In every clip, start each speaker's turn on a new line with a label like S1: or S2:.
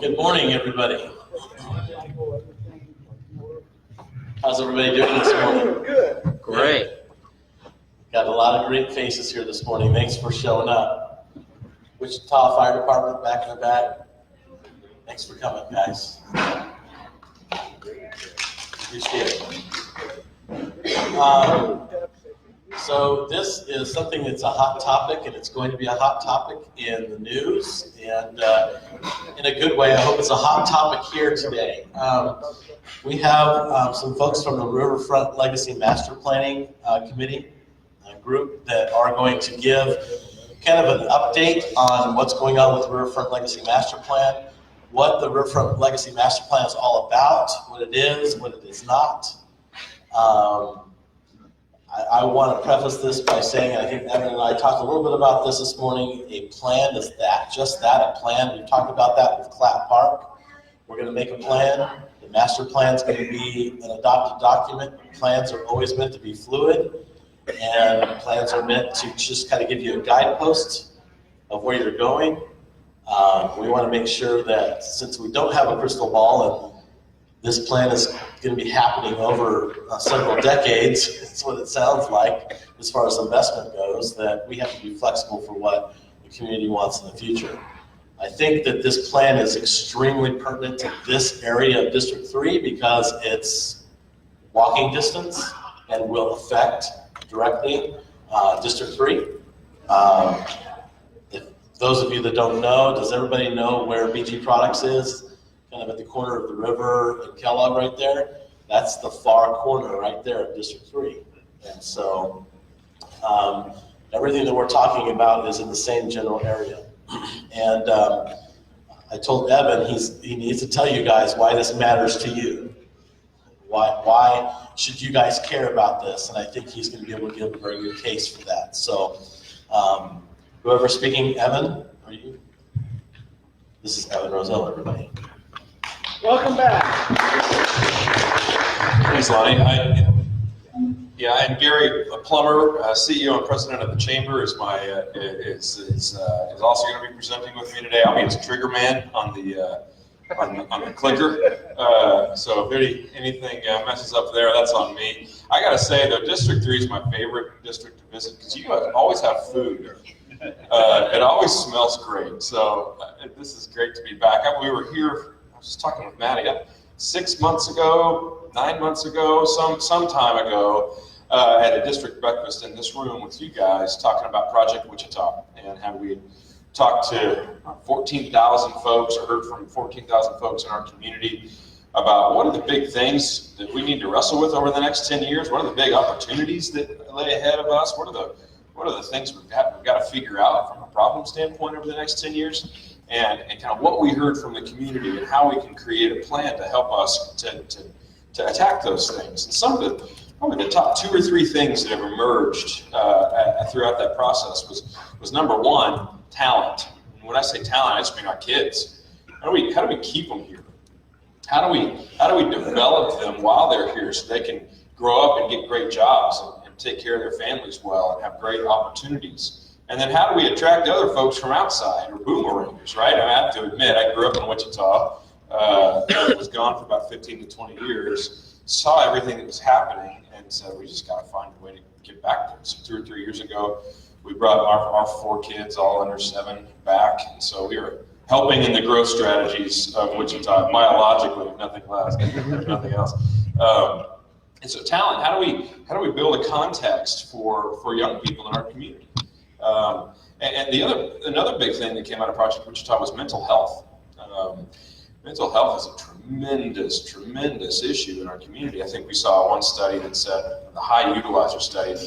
S1: Good morning, everybody. How's everybody doing this morning?
S2: Good.
S1: Great. Got a lot of great faces here this morning. Thanks for showing up. Wichita Fire Department back in the back. Thanks for coming, guys. Appreciate it. So this is something that's a hot topic, and it's going to be a hot topic in the news, and in a good way. I hope it's a hot topic here today. We have some folks from the Riverfront Legacy Master Planning Committee group that are going to give kind of an update on what's going on with the Riverfront Legacy Master Plan, what the Riverfront Legacy Master Plan is all about, what it is, what it is not. I want to preface this by saying, and I think Evan and I talked a little bit about this morning, a plan is that, just that, a plan. We've talked about that with Clap Park. We're going to make a plan. The master plan is going to be an adopted document. Plans are always meant to be fluid, and plans are meant to just kind of give you a guidepost of where you're going. We want to make sure that since we don't have a crystal ball and this plan is going to be happening over several decades, it's what it sounds like as far as investment goes, that we have to be flexible for what the community wants in the future. I think that this plan is extremely pertinent to this area of District 3 because it's walking distance and will affect directly District 3. If those of you that don't know, does everybody know where BG Products is? Kind of at the corner of the river in Kellogg right there. That's the far corner right there of District 3. And so everything that we're talking about is in the same general area. And I told Evan he needs to tell you guys why this matters to you. Why should you guys care about this? And I think he's going to be able to give a very good case for that. So whoever's speaking, Evan, are you? This is Evan Roselle, everybody.
S2: Welcome back.
S3: Thanks, Lonnie. I'm Gary Plummer, CEO and President of the Chamber. Is also going to be presenting with me today. I'll be his trigger man on the clicker. So if anything messes up there, that's on me. I got to say though, District 3 is my favorite district to visit because you guys always have food. It always smells great. So this is great to be back. We were here. I was just talking with Maddie 6 months ago, 9 months ago, some time ago, at a district breakfast in this room with you guys talking about Project Wichita and how we talked to 14,000 folks or heard from 14,000 folks in our community about what are the big things that we need to wrestle with over the next 10 years, what are the big opportunities that lay ahead of us, what are the things we've got to figure out from a problem standpoint over the next 10 years. And kind of what we heard from the community and how we can create a plan to help us to attack those things. And some of probably the top 2 or 3 things that have emerged throughout that process was number one, talent. And when I say talent, I just mean our kids. How do we keep them here? How do we develop them while they're here so they can grow up and get great jobs and take care of their families well and have great opportunities? And then how do we attract other folks from outside, or boomerangers, right? I have to admit, I grew up in Wichita, was gone for about 15 to 20 years, saw everything that was happening, and said we just got to find a way to get back there. So 2 or 3 years ago, we brought our 4 kids, all under 7, back, and so we were helping in the growth strategies of Wichita, myologically, if nothing less, if nothing else. And so talent, how do we build a context for young people in our community? And another big thing that came out of Project Wichita was mental health. Mental health is a tremendous issue in our community. I think we saw one study that said, the high utilizer study,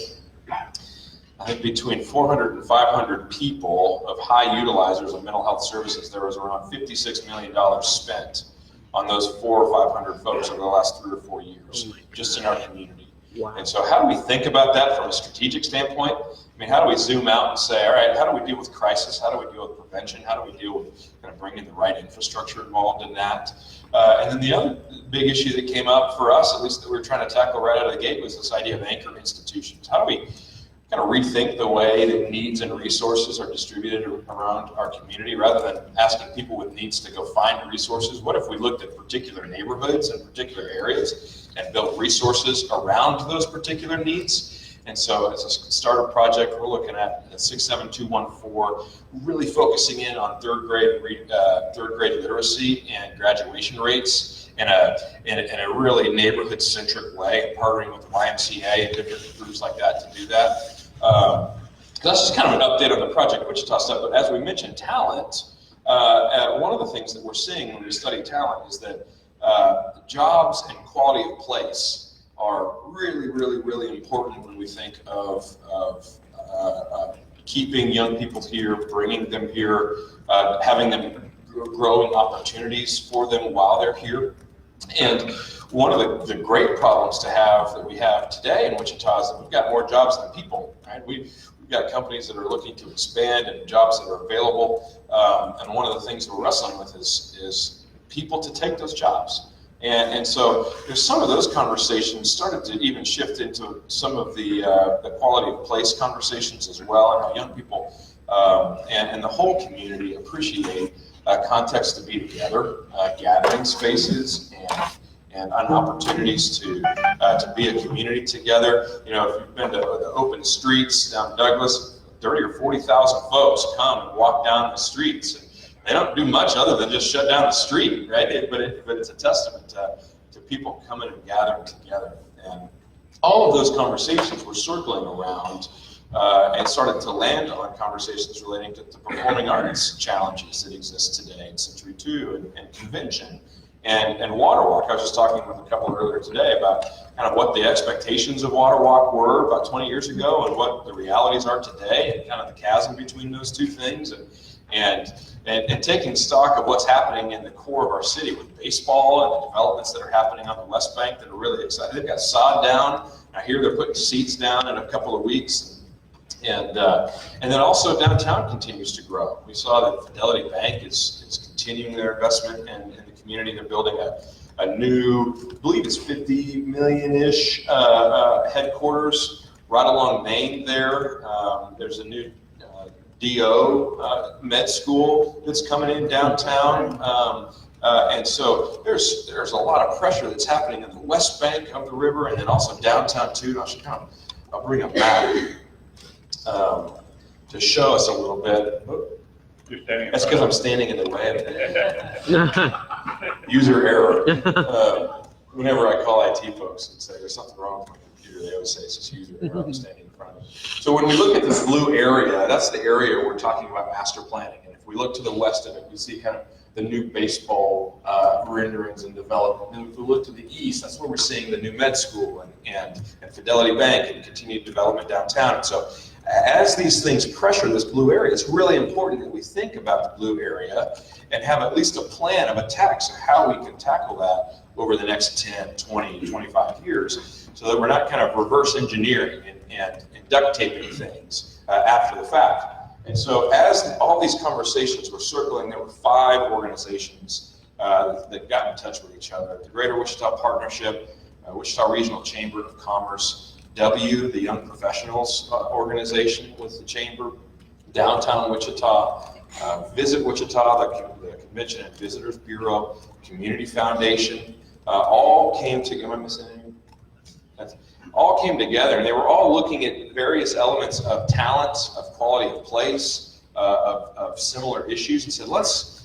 S3: I think between 400 and 500 people of high utilizers of mental health services, there was around $56 million spent on those 400 or 500 folks over the last 3 or 4 years, just in our community.
S2: Wow.
S3: And so how do we think about that from a strategic standpoint? I mean, how do we zoom out and say, all right, how do we deal with crisis? How do we deal with prevention? How do we deal with kind of bringing the right infrastructure involved in that? And then the other big issue that came up for us, at least that we were trying to tackle right out of the gate, was this idea of anchor institutions. How kind of rethink the way that needs and resources are distributed around our community, rather than asking people with needs to go find resources. What if we looked at particular neighborhoods and particular areas and built resources around those particular needs? And so as a starter project, we're looking at 67214, really focusing in on third grade literacy and graduation rates in a really neighborhood-centric way, partnering with the YMCA and different groups like that to do that. That's just kind of an update on the project Wichita stuff. But as we mentioned, talent, one of the things that we're seeing when we study talent is that jobs and quality of place are really, really, really important when we think of keeping young people here, bringing them here, having them growing opportunities for them while they're here. And one of the great problems that we have today in Wichita is that we've got more jobs than people, right? We've got companies that are looking to expand and jobs that are available. And one of the things we're wrestling with is people to take those jobs. And so there's some of those conversations started to even shift into some of the quality of place conversations as well, and how young people and the whole community appreciate context to be together, gathering spaces, and opportunities to be a community together. You know, if you've been to the open streets down Douglas, 30 or 40,000 folks come and walk down the streets. And they don't do much other than just shut down the street, right? But it's a testament to people coming and gathering together. And all of those conversations were circling around and started to land on conversations relating to performing arts challenges that exist today in Century 2 and Convention and Water Walk. I was just talking with a couple earlier today about kind of what the expectations of Water Walk were about 20 years ago and what the realities are today, and kind of the chasm between those two things. And taking stock of what's happening in the core of our city with baseball and the developments that are happening on the West Bank that are really exciting. They've got sod down. I hear they're putting seats down in a couple of weeks. And then also downtown continues to grow. We saw that Fidelity Bank is continuing their investment in the community. They're building a new, I believe it's 50 million-ish headquarters right along Main there. There's a new DO med school that's coming in downtown, and so there's a lot of pressure that's happening in the West Bank of the river, and then also downtown too. I'll bring them back to show us a little bit. That's because I'm standing in the way of user error. Whenever I call IT folks and say there's something wrong with my computer, they always say it's just user error. I'm standing in front of it. So when we look at this blue area, that's the area we're talking about master planning. And if we look to the west of it, we see kind of the new baseball renderings and development. And if we look to the east, that's where we're seeing the new med school and Fidelity Bank and continued development downtown. And so as these things pressure this blue area, it's really important that we think about the blue area and have at least a plan of attack, so how we can tackle that over the next 10, 20, 25 years, so that we're not kind of reverse engineering and duct taping things after the fact. And so as all these conversations were circling, there were 5 organizations that got in touch with each other. The Greater Wichita Partnership, Wichita Regional Chamber of Commerce, W, the Young Professionals organization with the Chamber, Downtown Wichita, Visit Wichita, the Convention and Visitors Bureau, Community Foundation, all came together. Am I missing anything? All came together, and they were all looking at various elements of talent, of quality of place, of similar issues, and said, let's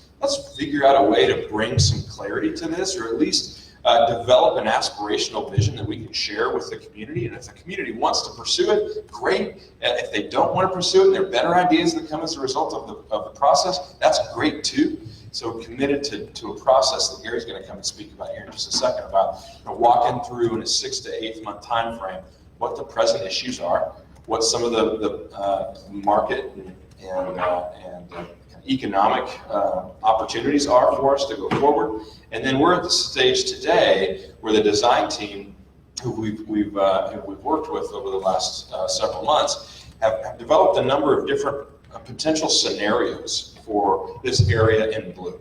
S3: figure out a way to bring some clarity to this, or at least develop an aspirational vision that we can share with the community. And if the community wants to pursue it, great. And if they don't want to pursue it, and there are better ideas that come as a result of the process, that's great too. So we're committed to a process that Gary's going to come and speak about here in just a second, about walking through in a 6 to 8 month time frame what the present issues are, what some of the market and economic opportunities are for us to go forward. And then we're at the stage today where the design team, who we've worked with over the last several months, have developed a number of different potential scenarios for this area in blue,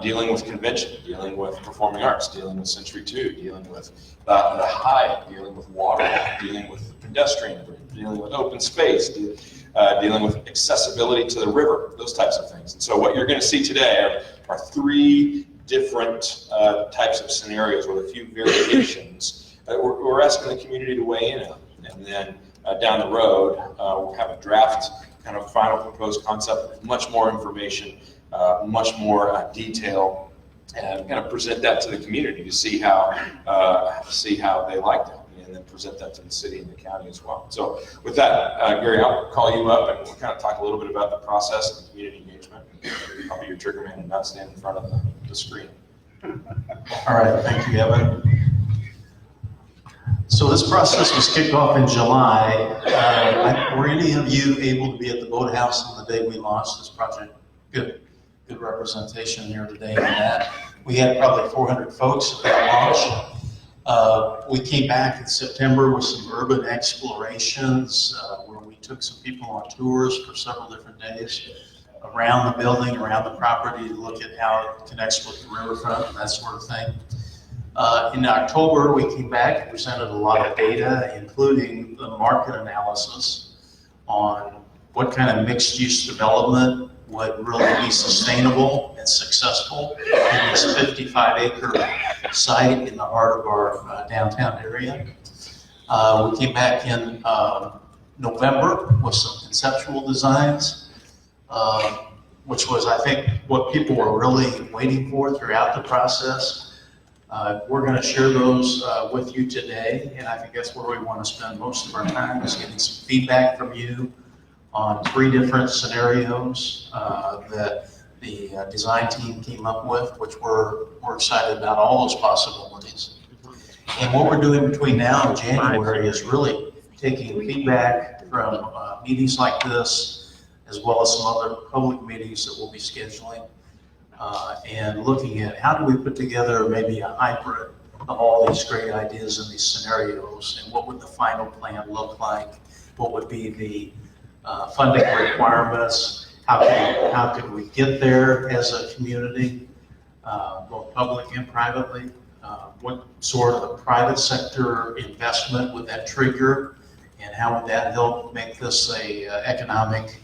S3: dealing with convention, dealing with performing arts, dealing with Century 2, dealing with the Hyatt, dealing with water, dealing with pedestrian bridge, dealing with open space, dealing with accessibility to the river, those types of things. And so what you're going to see today are three different types of scenarios with a few variations that we're asking the community to weigh in on. And then down the road, we'll have a draft kind of final proposed concept with much more information, much more detail, and kind of present that to the community to see how they like that, and then present that to the city and the county as well. So with that, Gary, I'll call you up and we'll kind of talk a little bit about the process and community engagement. I'll be your trigger man and not stand in front of the screen.
S4: All right, thank you, Evan. So this process was kicked off in July. Were any of you able to be at the Boathouse on the day we launched this project? Good representation here today on that. We had probably 400 folks at that launch. We came back in September with some urban explorations where we took some people on tours for several different days around the building, around the property to look at how it connects with the riverfront and that sort of thing. In October, we came back and presented a lot of data, including the market analysis on what kind of mixed-use development would really be sustainable and successful in this 55-acre site in the heart of our downtown area. We came back in November with some conceptual designs, which was, I think, what people were really waiting for throughout the process. We're going to share those with you today, and I think that's where we want to spend most of our time, is getting some feedback from you on three different scenarios that the design team came up with, which we're excited about all those possibilities. And what we're doing between now and January is really taking feedback from meetings like this, as well as some other public meetings that we'll be scheduling, and looking at how do we put together maybe a hybrid of all these great ideas and these scenarios, and what would the final plan look like, what would be the funding requirements, how could we get there as a community, both public and privately, what sort of private sector investment would that trigger, and how would that help make this a economic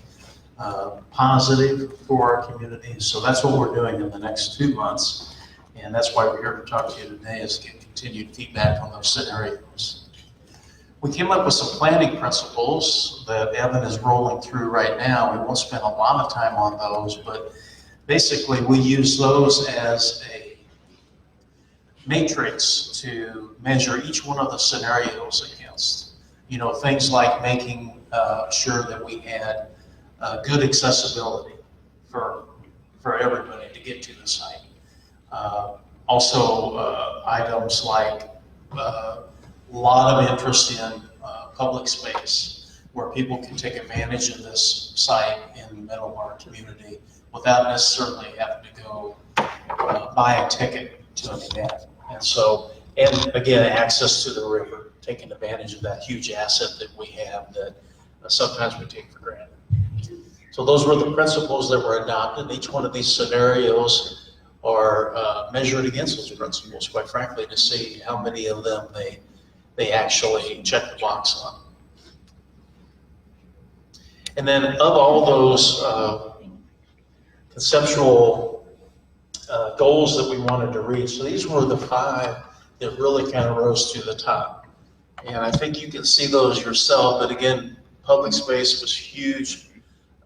S4: positive for our community. So that's what we're doing in the next 2 months, and that's why we're here to talk to you today, is to get continued feedback on those scenarios. We came up with some planning principles that Evan is rolling through right now. We won't spend a lot of time on those, but basically we use those as a matrix to measure each one of the scenarios against. You know, things like making sure that we had good accessibility for everybody to get to the site. Also, items like a lot of interest in public space, where people can take advantage of this site in the middle of our community without necessarily having to go buy a ticket to an event. And so, and again, access to the river, taking advantage of that huge asset that we have that sometimes we take for granted. So those were the principles that were adopted. Each one of these scenarios are measured against those principles, quite frankly, to see how many of them they actually check the box on. And then of all those conceptual goals that we wanted to reach, so these were the 5 that really kind of rose to the top. And I think you can see those yourself, but again, public space was huge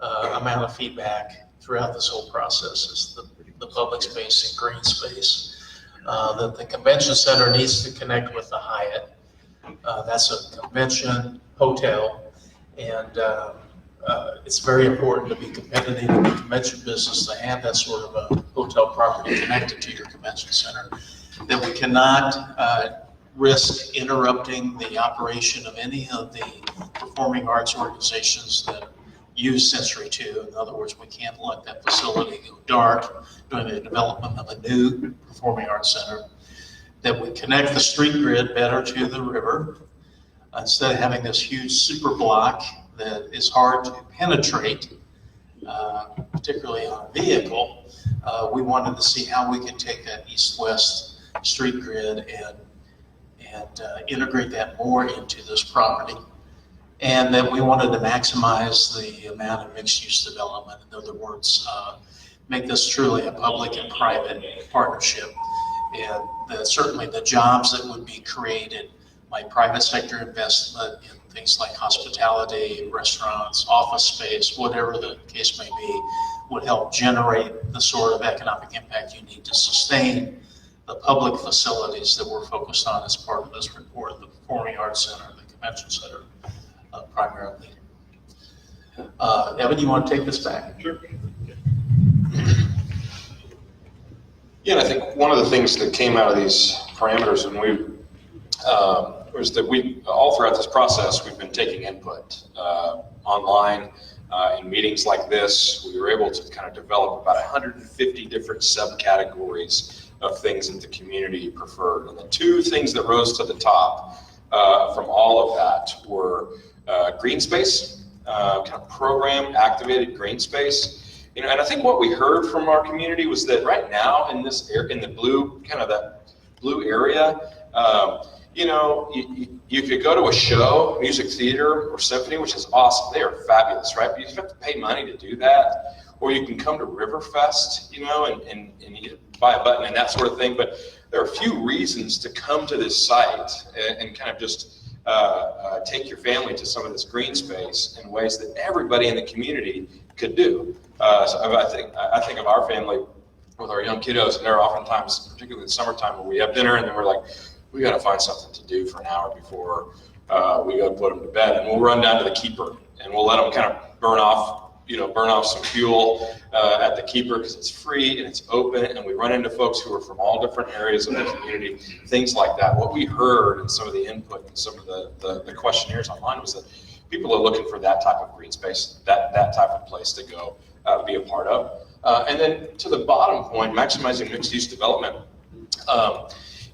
S4: amount of feedback throughout this whole process, is the public space and green space. That the convention center needs to connect with the Hyatt. That's a convention hotel, and it's very important to be competitive in the convention business to have that sort of a hotel property connected to your convention center. That we cannot risk interrupting the operation of any of the performing arts organizations that use Century 2. In other words, we can't let that facility go dark during the development of a new performing arts center. That we connect the street grid better to the river, instead of having this huge super block that is hard to penetrate, particularly on a vehicle. We wanted to see how we could take that east-west street grid and integrate that more into this property. and that we wanted to maximize the amount of mixed-use development. In other words, make this truly a public and private partnership. And certainly the jobs that would be created by private sector investment in things like hospitality, restaurants, office space, whatever the case may be, would help generate the sort of economic impact you need to sustain the public facilities that we're focused on as part of this report, the Performing Arts Center, the Convention Center, primarily. Evan, you want to take this back?
S2: Sure.
S5: Yeah, and I think one of the things that came out of these parameters when we was that we all throughout this process we've been taking input online in meetings like this. We were able to kind of develop about 150 different subcategories of things that the community preferred, and the two things that rose to the top from all of that were green space, kind of program activated green space. You know, and I think what we heard from our community was that right now in this in the blue, kind of that blue area, you know, you could go to a show, music theater or symphony, which is awesome. They are fabulous, right? But you have to pay money to do that. Or you can come to Riverfest, you know, and you buy a button and that sort of thing. But there are a few reasons to come to this site and kind of just take your family to some of this green space in ways that everybody in the community could do. So I think of our family with our young kiddos, and there are oftentimes, particularly in the summertime, where we have dinner and then we're like, we got to find something to do for an hour before we go put them to bed, and we'll run down to the Keeper and we'll let them kind of burn off some fuel at the Keeper because it's free and it's open, and we run into folks who are from all different areas of the community, things like that. What we heard in some of the input and some of the questionnaires online was that people are looking for that type of green space, that type of place to go be a part of. And then to the bottom point, maximizing mixed-use development.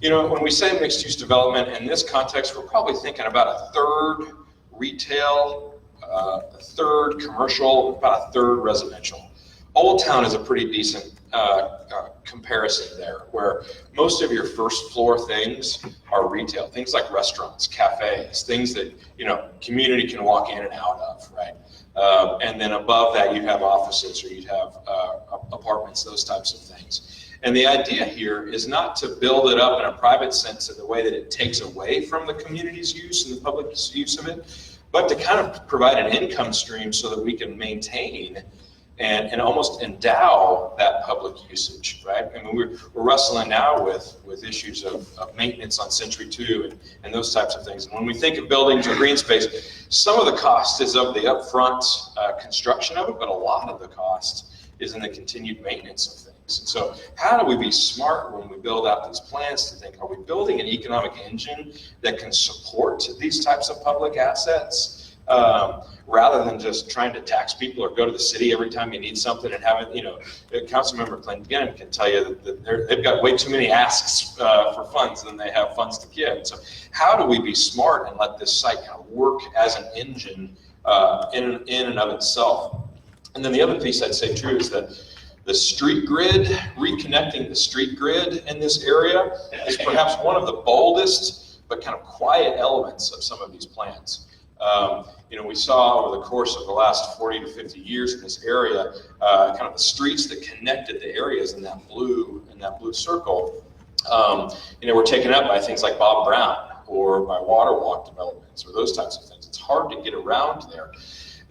S5: You know, when we say mixed-use development in this context, we're probably thinking about a third retail, a third commercial, about a third residential. Old Town is a pretty decent comparison there, where most of your first floor things are retail, things like restaurants, cafes, things that, you know, community can walk in and out of, right? And then above that, you'd have offices or you'd have apartments, those types of things. And the idea here is not to build it up in a private sense in the way that it takes away from the community's use and the public's use of it, but to kind of provide an income stream so that we can maintain and almost endow that public usage, right? I mean, we're wrestling now with issues of maintenance on Century 2 and those types of things. And when we think of buildings or green space, some of the cost is of the upfront construction of it, but a lot of the cost is in the continued maintenance of things. And so how do we be smart when we build out these plans to think, are we building an economic engine that can support these types of public assets? Rather than just trying to tax people or go to the city every time you need something and have it, you know, Councilmember Clinton can tell you that they've got way too many asks for funds than they have funds to give. So how do we be smart and let this site kind of work as an engine in and of itself? And then the other piece I'd say too is that the street grid, reconnecting the street grid in this area is perhaps one of the boldest but kind of quiet elements of some of these plans. You know, we saw over the course of the last 40 to 50 years in this area, kind of the streets that connected the areas in that blue circle, you know, were taken up by things like Bob Brown or by water walk developments or those types of things. It's hard to get around there.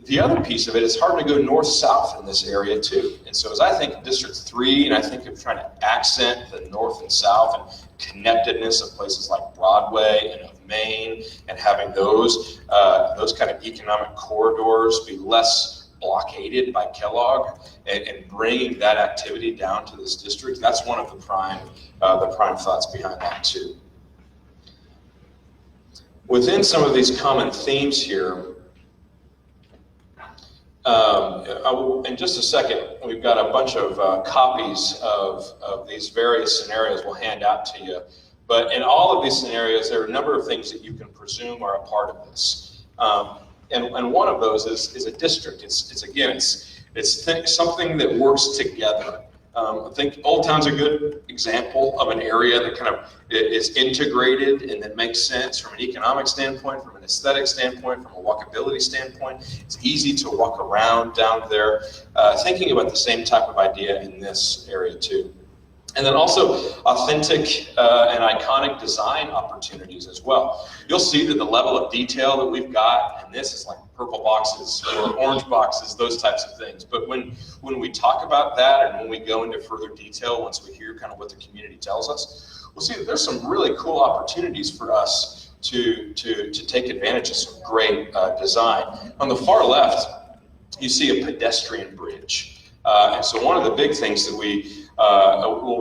S5: The other piece of it is hard to go north-south in this area too. And so as I think of District 3 and I think of trying to accent the north and south and connectedness of places like Broadway and of Maine and having those kind of economic corridors be less blockaded by Kellogg and bringing that activity down to this district, that's one of the prime thoughts behind that too. Within some of these common themes here, in just a second, we've got a bunch of copies of these various scenarios we'll hand out to you. But in all of these scenarios, there are a number of things that you can presume are a part of this. And one of those is a district. It's something that works together I think Old Town's a good example of an area that kind of is integrated and that makes sense from an economic standpoint, from an aesthetic standpoint, from a walkability standpoint. It's easy to walk around down there. Thinking about the same type of idea in this area too. And then also authentic and iconic design opportunities as well. You'll see that the level of detail that we've got, and this is like purple boxes or orange boxes, those types of things. But when we talk about that and when we go into further detail, once we hear kind of what the community tells us, we'll see that there's some really cool opportunities for us to take advantage of some great design. On the far left, you see a pedestrian bridge. And so one of the big things that we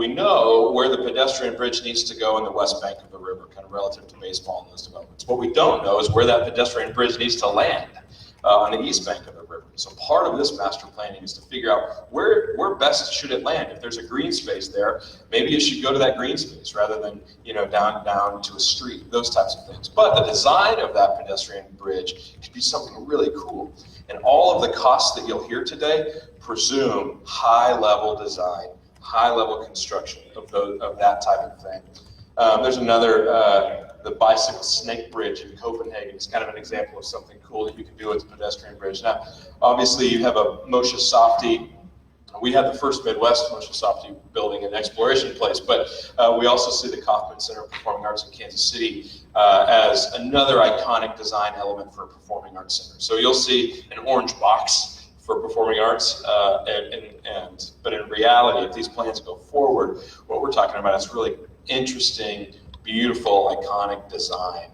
S5: know where the pedestrian bridge needs to go in the west bank of the river, kind of relative to baseball and those developments. What we don't know is where that pedestrian bridge needs to land on the east bank of the river. So part of this master planning is to figure out where best should it land. If there's a green space there, maybe it should go to that green space rather than down to a street, those types of things. But the design of that pedestrian bridge could be something really cool. And all of the costs that you'll hear today presume high-level design, high-level construction of that type of thing. There's another, the bicycle snake bridge in Copenhagen is kind of an example of something cool that you can do with a pedestrian bridge. Now, obviously you have a Moshe Safdie. We had the first Midwest Moshe Safdie building and exploration place, but we also see the Kauffman Center of Performing Arts in Kansas City as another iconic design element for a performing arts center. So you'll see an orange box for performing arts, but in reality, if these plans go forward, what we're talking about is really interesting, beautiful, iconic design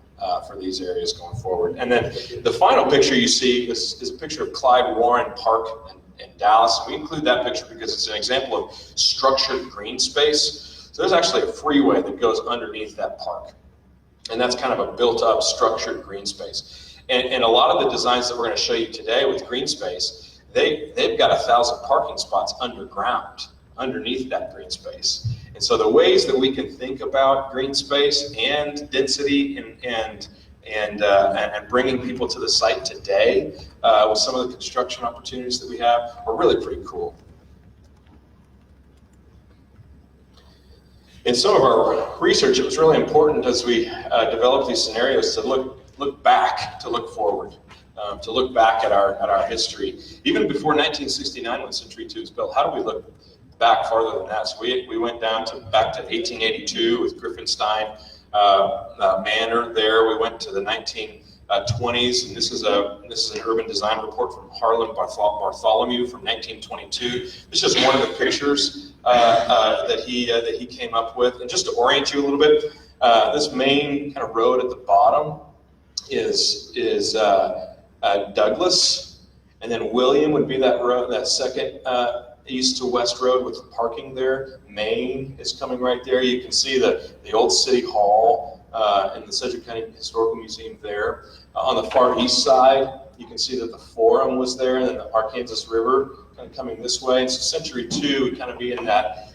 S5: for these areas going forward. And then the final picture you see is a picture of Clyde Warren Park in Dallas. We include that picture because it's an example of structured green space. So there's actually a freeway that goes underneath that park. And that's kind of a built-up, structured green space. And a lot of the designs that we're going to show you today with green space, they've got 1,000 parking spots underground, underneath that green space. And so the ways that we can think about green space and density and bringing people to the site today with some of the construction opportunities that we have are really pretty cool. In some of our research, it was really important as we developed these scenarios to look back, to look forward, to look back at our history. Even before 1969, when Century 2 was built, how do we look back farther than that? So we went back to 1882 with Griffenstein Manor there. We went to the 1920s, and this is an urban design report from Harlan Bartholomew from 1922. This is just one of the pictures that he came up with. And just to orient you a little bit, this main kind of road at the bottom is Douglas, and then William would be that road, that second east to west road with the parking there. Main is coming right there. You can see the old City Hall and the Sedgwick County Historical Museum there. On the far east side, you can see that the Forum was there, and then the Arkansas River kind of coming this way. And so Century 2 would kind of be in that.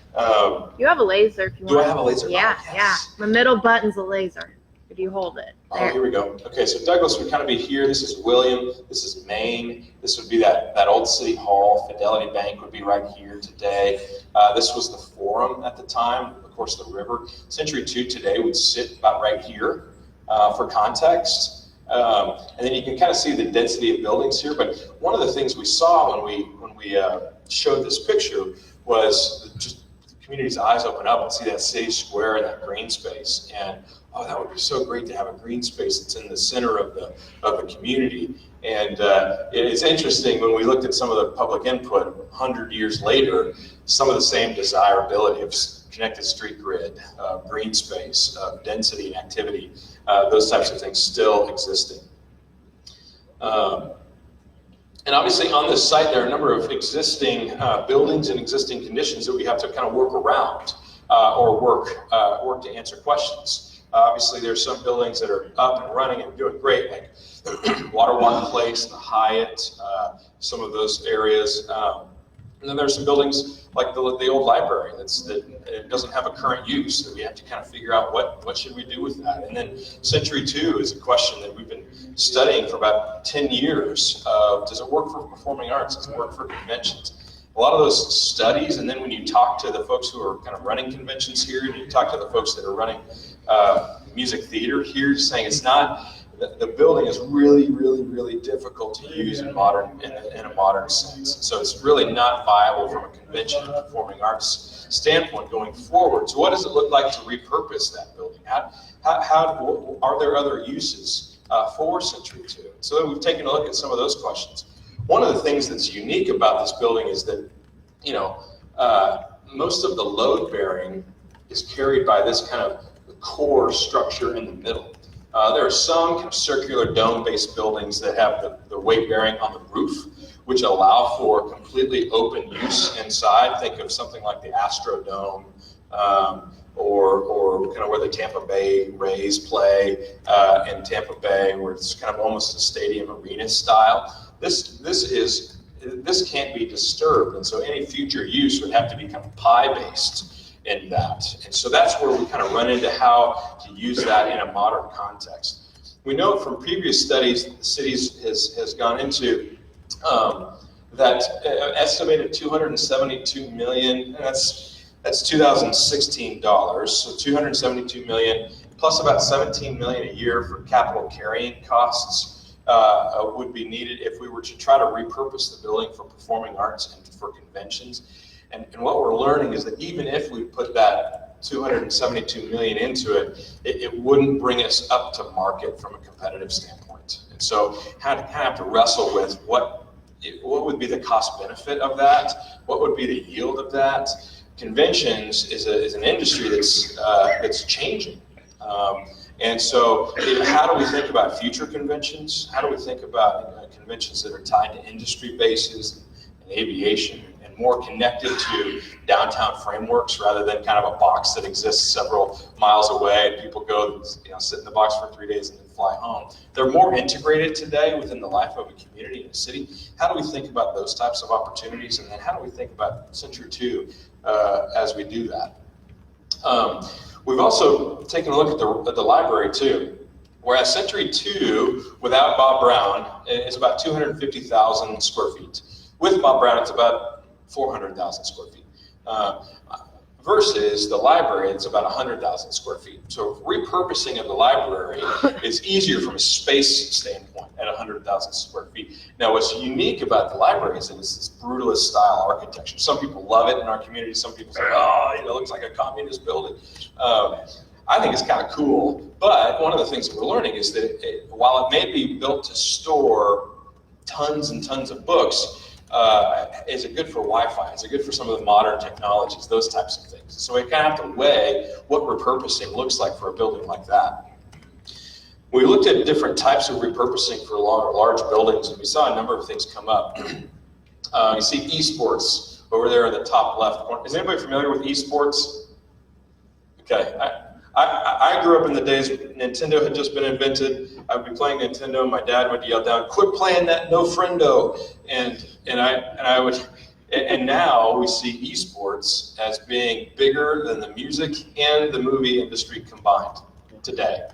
S6: You have a laser if you want.
S5: Do I have a laser?
S6: Yeah,
S5: Oh, yes.
S6: yeah. The middle button's a laser if you hold it.
S5: Oh, here we go. Okay, so Douglas would kind of be here. This is William. This is Maine. This would be that old City Hall. Fidelity Bank would be right here today. This was the Forum at the time. Of course, the river. Century 2 today would sit about right here for context. And then you can kind of see the density of buildings here. But one of the things we saw when we showed this picture was just the community's eyes open up and see that city square and that green space. And oh, that would be so great to have a green space that's in the center of the community. And it's interesting when we looked at some of the public input 100 years later, some of the same desirability of connected street grid, green space, density and activity, those types of things still existing. And obviously on this site, there are a number of existing buildings and existing conditions that we have to kind of work around or work to answer questions. Obviously, there's some buildings that are up and running and doing great, like Waterwalk Place, the Hyatt, some of those areas. And then there's some buildings like the old library that doesn't have a current use, that we have to kind of figure out what should we do with that. And then Century 2 is a question that we've been studying for about 10 years. Does it work for performing arts? Does it work for conventions? a lot of those studies, and then when you talk to the folks who are kind of running conventions here, and you talk to the folks that are running music theater here, saying it's not, the building is really, really, really difficult to use in a modern sense. So it's really not viable from a convention and performing arts standpoint going forward. So what does it look like to repurpose that building? How are there other uses for Century 2? So we've taken a look at some of those questions. One of the things that's unique about this building is that, most of the load bearing is carried by this kind of core structure in the middle. There are some kind of circular dome-based buildings that have the weight bearing on the roof, which allow for completely open use inside. Think of something like the Astrodome, or kind of where the Tampa Bay Rays play in Tampa Bay, where it's kind of almost a stadium arena style. This can't be disturbed, and so any future use would have to be kind of pi-based in that. And so that's where we kind of run into how to use that in a modern context. We know from previous studies that the city has gone into that estimated $272 million, and that's 2016 dollars, so $272 million plus about $17 million a year for capital carrying costs would be needed if we were to try to repurpose the building for performing arts and for conventions. And what we're learning is that even if we put that $272 million into it, it wouldn't bring us up to market from a competitive standpoint. And so kind of have to wrestle with what would be the cost benefit of that? What would be the yield of that? Conventions is an industry that's changing. And so how do we think about future conventions? How do we think about conventions that are tied to industry bases and aviation and more connected to downtown frameworks rather than kind of a box that exists several miles away and people go, sit in the box for 3 days and then fly home? They're more integrated today within the life of a community and a city. How do we think about those types of opportunities? And then how do we think about Century 2 as we do that? We've also taken a look at the library too. Whereas Century 2, without Bob Brown, is about 250,000 square feet. With Bob Brown, it's about 400,000 square feet. Versus the library, it's about 100,000 square feet. So repurposing of the library is easier from a space standpoint at 100,000 square feet. Now, what's unique about the library is that it's this brutalist style architecture. Some people love it in our community. Some people say, it looks like a communist building. I think it's kind of cool. But one of the things that we're learning is that while it may be built to store tons and tons of books, is it good for Wi-Fi? Is it good for some of the modern technologies, those types of things? So we kind of have to weigh what repurposing looks like for a building like that. We looked at different types of repurposing for large buildings, and we saw a number of things come up. You see esports over there in the top left corner. Is anybody familiar with esports? Okay, I grew up in the days Nintendo had just been invented. I would be playing Nintendo, my dad would yell down, "Quit playing that no friendo!" And now we see esports as being bigger than the music and the movie industry combined today.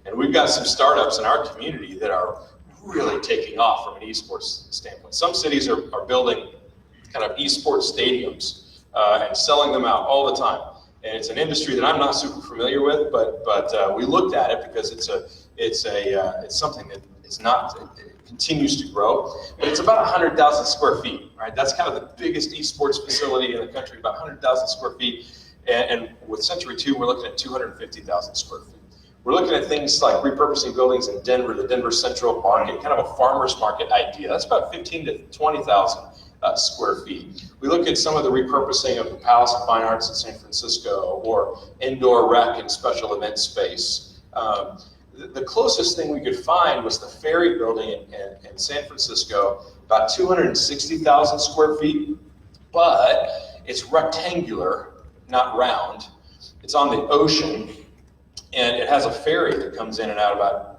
S5: And we've got some startups in our community that are really taking off from an esports standpoint. Some cities are building kind of esports stadiums and selling them out all the time. And it's an industry that I'm not super familiar with, but we looked at it because it's something that it continues to grow. But it's about 100,000 square feet, right? That's kind of the biggest esports facility in the country, about 100,000 square feet. And with Century 2, we're looking at 250,000 square feet. We're looking at things like repurposing buildings in Denver, the Denver Central Market, kind of a farmer's market idea. That's about 15,000 to 20,000 square feet. We look at some of the repurposing of the Palace of Fine Arts in San Francisco or indoor rec and special event space. The closest thing we could find was the Ferry Building in San Francisco, about 260,000 square feet, but it's rectangular, not round. It's on the ocean, and it has a ferry that comes in and out about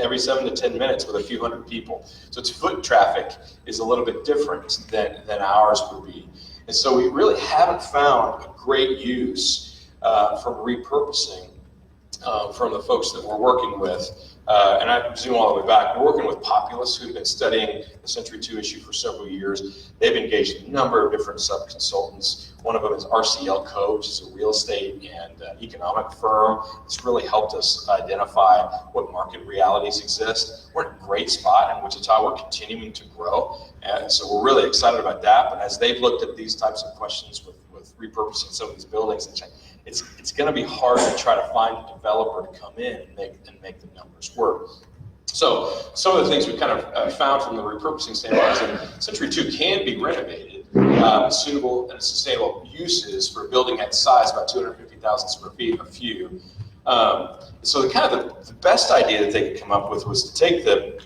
S5: every 7 to 10 minutes with a few hundred people. So its foot traffic is a little bit different than ours would be. And so we really haven't found a great use from repurposing from the folks that we're working with And I zoom all the way back. We're working with Populous, who've been studying the Century 2 issue for several years. They've engaged a number of different sub-consultants. One of them is RCL Co., which is a real estate and economic firm. It's really helped us identify what market realities exist. We're in a great spot in Wichita. We're continuing to grow. And so we're really excited about that. But as they've looked at these types of questions with repurposing some of these buildings, it's going to be hard to try to find a developer to come in and make the numbers work. So some of the things we kind of found from the repurposing standpoint is that Century 2 can be renovated, suitable and sustainable uses for a building at size, about 250,000 square feet, a few. So the best idea that they could come up with was to take the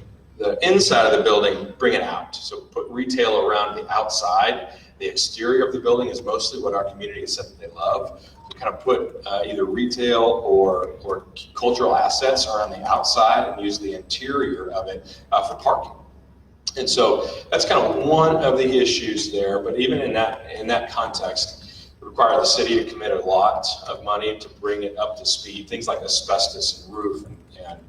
S5: inside of the building, bring it out. So put retail around the outside. The exterior of the building is mostly what our community has said that they love. We kind of put either retail or cultural assets around the outside and use the interior of it for parking. And so that's kind of one of the issues there. But even in that context, it required the city to commit a lot of money to bring it up to speed. Things like asbestos and roof and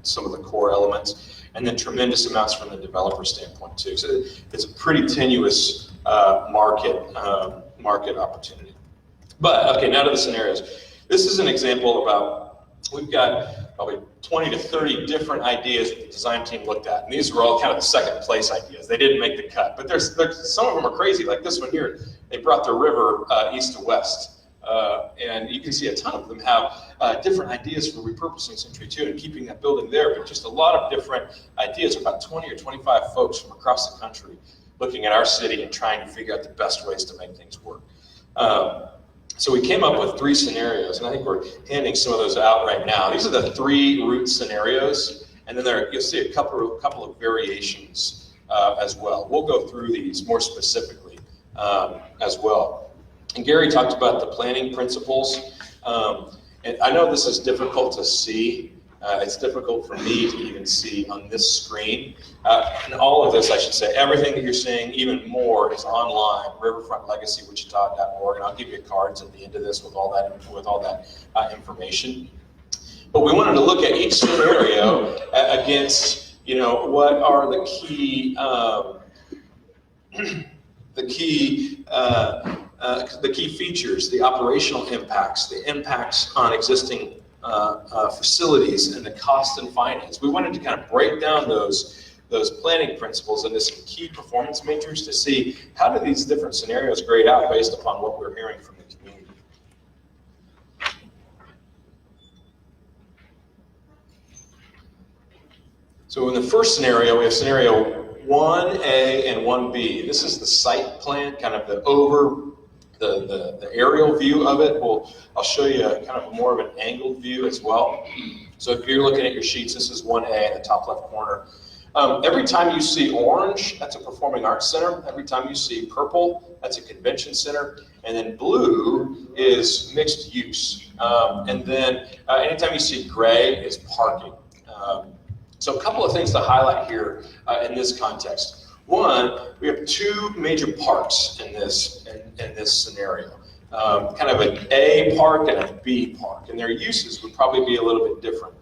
S5: some of the core elements, and then tremendous amounts from the developer standpoint too. So it's a pretty tenuous market opportunity. But okay, now to the scenarios. This is an example about, we've got probably 20 to 30 different ideas that the design team looked at. And these were all kind of the second place ideas. They didn't make the cut, but there's some of them are crazy. Like this one here, they brought the river east to west. And you can see a ton of them have different ideas for repurposing Century 2 and keeping that building there, but just a lot of different ideas, about 20 or 25 folks from across the country looking at our city and trying to figure out the best ways to make things work. So we came up with 3 scenarios, and I think we're handing some of those out right now. These are the 3 root scenarios, and then you'll see a couple of variations as well. We'll go through these more specifically as well. And Gary talked about the planning principles, and I know this is difficult to see. It's difficult for me to even see on this screen. And all of this, I should say, everything that you're seeing, even more, is online, riverfrontlegacywichita.org, and I'll give you cards at the end of this with all that information. But we wanted to look at each scenario against, what are the key features, the operational impacts, the impacts on existing facilities, and the cost and finance. We wanted to kind of break down those planning principles into some key performance metrics to see how do these different scenarios grade out based upon what we're hearing from the community. So in the first scenario, we have scenario 1A and 1B. This is the site plan, kind of the aerial view of it. I'll show you kind of more of an angled view as well. So if you're looking at your sheets, this is 1A in the top left corner. Every time you see orange, that's a performing arts center. Every time you see purple, that's a convention center. And then blue is mixed use. And then anytime you see gray is parking. So a couple of things to highlight here in this context. One, we have 2 major parks in this scenario. Kind of an A park and a B park, and their uses would probably be a little bit different.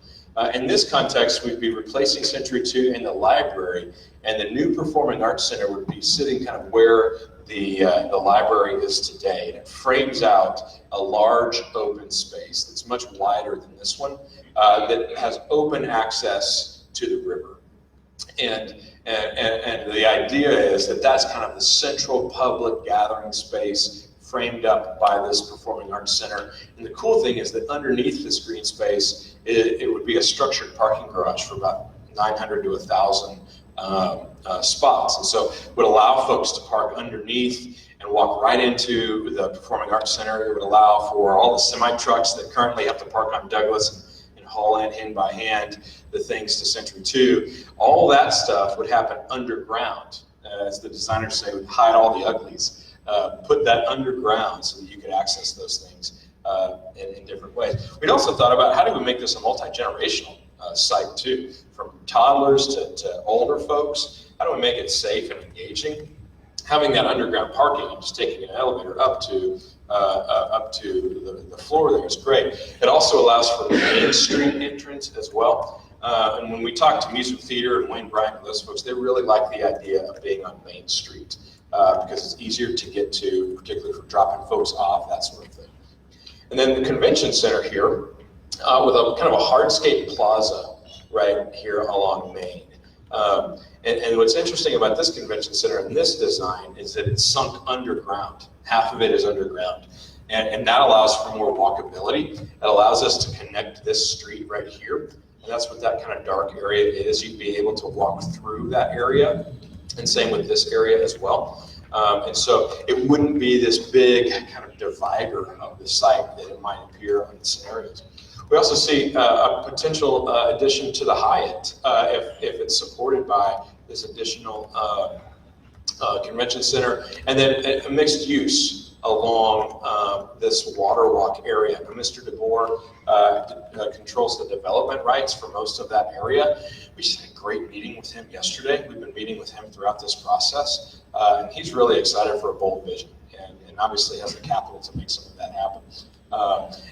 S5: In this context, we'd be replacing Century 2 in the library, and the new Performing Arts Center would be sitting kind of where the library is today. And it frames out a large open space that's much wider than this one, that has open access to the river. And the idea is that that's kind of the central public gathering space framed up by this Performing Arts Center. And the cool thing is that underneath this green space, it would be a structured parking garage for about 900 to 1,000 spots. And so it would allow folks to park underneath and walk right into the Performing Arts Center. It would allow for all the semi-trucks that currently have to park on Douglas and haul in hand by hand the things to Century 2. All that stuff would happen underground. As the designers say, would hide all the uglies. Put that underground so that you could access those things in different ways. We'd also thought about how do we make this a multi-generational site too, from toddlers to older folks. How do we make it safe and engaging? Having that underground parking and just taking an elevator up to the floor there is great. It also allows for the Main Street entrance as well. And when we talk to Music Theater and Wayne Bryant and those folks, they really like the idea of being on Main Street because it's easier to get to, particularly for dropping folks off, that sort of thing. And then the convention center here with a kind of a hardscape plaza right here along Main. And what's interesting about this convention center and this design is that it's sunk underground. Half of it is underground. And that allows for more walkability. It allows us to connect this street right here. And that's what that kind of dark area is. You'd be able to walk through that area. And same with this area as well. And so it wouldn't be this big kind of divider of the site that it might appear on the scenarios. We also see a potential addition to the Hyatt if it's supported by this additional convention center, and then a mixed use along this water walk area. Mr. DeBoer controls the development rights for most of that area. We just had a great meeting with him yesterday. We've been meeting with him throughout this process, and he's really excited for a bold vision, and obviously has the capital to make some of that happen.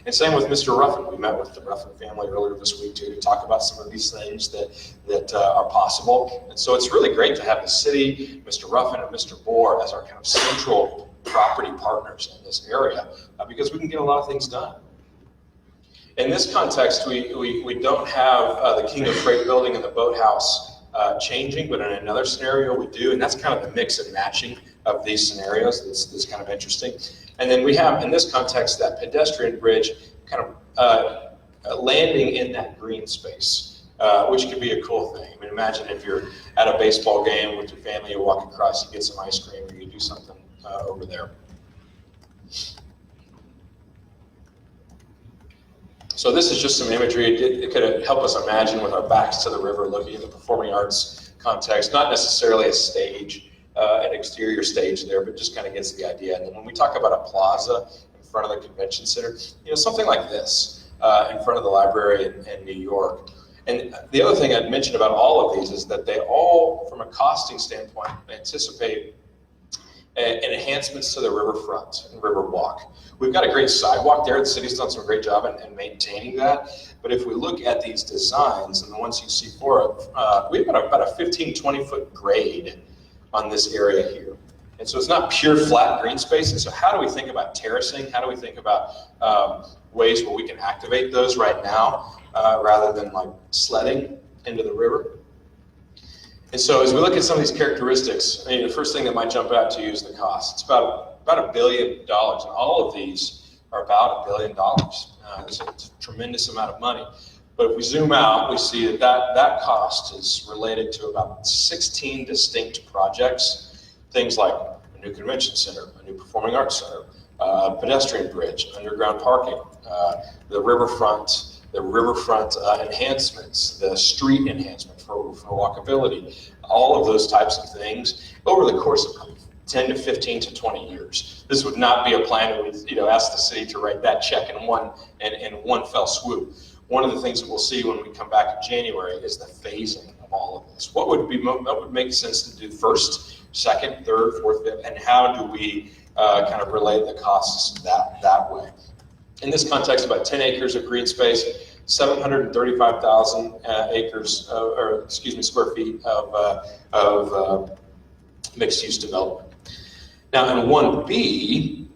S5: And same with Mr. Ruffin. We met with the Ruffin family earlier this week too to talk about some of these things that are possible. And so it's really great to have the city, Mr. Ruffin and Mr. Boer as our kind of central property partners in this area because we can get a lot of things done. In this context, we don't have the King of Freight building and the boathouse changing, but in another scenario we do, and that's kind of the mix and matching of these scenarios that's kind of interesting. And then we have, in this context, that pedestrian bridge kind of landing in that green space, which could be a cool thing. I mean, imagine if you're at a baseball game with your family, you walk across, you get some ice cream, or you do something over there. So this is just some imagery. It could help us imagine with our backs to the river, looking at the performing arts context, not necessarily a stage, an exterior stage there, but just kind of gets the idea. And then when we talk about a plaza in front of the convention center, something like this in front of the library in New York. And the other thing I'd mention about all of these is that they all, from a costing standpoint, anticipate enhancements to the riverfront and river walk. We've got a great sidewalk there. The city's done some great job in maintaining that. But if we look at these designs and the ones you see we've got about a 15, 20-foot grade on this area here. And so it's not pure flat green space. And so how do we think about terracing? How do we think about ways where we can activate those right now rather than like sledding into the river? And so as we look at some of these characteristics, the first thing that might jump out to you is the cost. It's about $1 billion, and all of these are about $1 billion. It's a tremendous amount of money. But if we zoom out, we see that cost is related to about 16 distinct projects. Things like a new convention center, a new performing arts center, a pedestrian bridge, underground parking, the riverfront enhancements, the street enhancement for walkability, all of those types of things over the course of 10 to 15 to 20 years. This would not be a plan that would ask the city to write that check in one fell swoop. One of the things that we'll see when we come back in January is the phasing of all of this. What would make sense to do first, second, third, fourth, fifth, and how do we kind of relate the costs that way? In this context, about 10 acres of green space, 735,000 square feet of mixed-use development. Now, in 1B,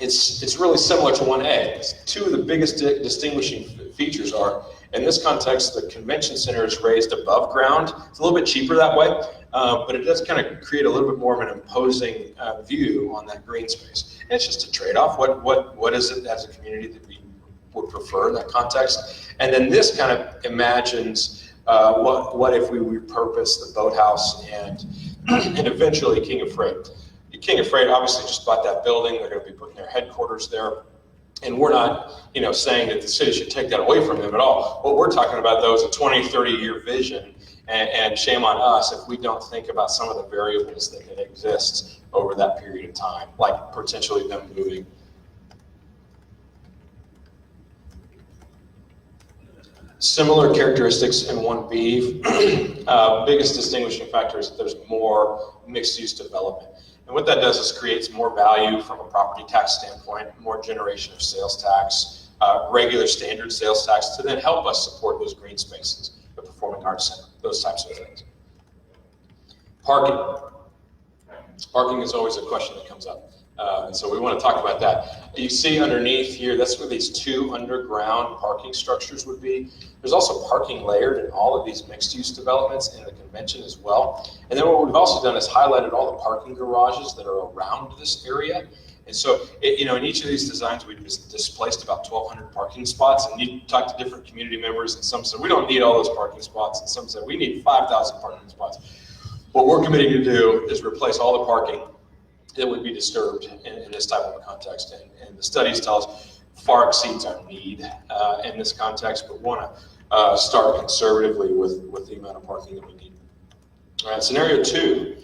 S5: it's really similar to 1A. Two of the biggest distinguishing features are, in this context, the convention center is raised above ground. It's a little bit cheaper that way, but it does kind of create a little bit more of an imposing view on that green space. And it's just a trade-off. What is it as a community that we would prefer in that context? And then this kind of imagines what if we repurpose the boathouse and eventually King of Freight. King of Freight obviously just bought that building. They're going to be putting their headquarters there. And we're not, saying that the city should take that away from them at all. What we're talking about, though, is a 20, 30-year vision. And shame on us if we don't think about some of the variables that can exist over that period of time, like potentially them moving. Similar characteristics in 1B. Biggest distinguishing factor is that there's more mixed-use development. And what that does is creates more value from a property tax standpoint, more generation of sales tax, regular standard sales tax to then help us support those green spaces, the Performing Arts Center, those types of things. Parking. Parking is always a question that comes up. And so we want to talk about that. You see underneath here, that's where these 2 underground parking structures would be. There's also parking layered in all of these mixed-use developments in the convention as well. And then what we've also done is highlighted all the parking garages that are around this area. And so, in each of these designs, we've displaced about 1,200 parking spots. And you talk to different community members, and some said, we don't need all those parking spots. And some said, we need 5,000 parking spots. What we're committing to do is replace all the parking that would be disturbed in this type of a context. And the studies tell us far exceeds our need in this context, but want to start conservatively with the amount of parking that we need. All right, scenario 2.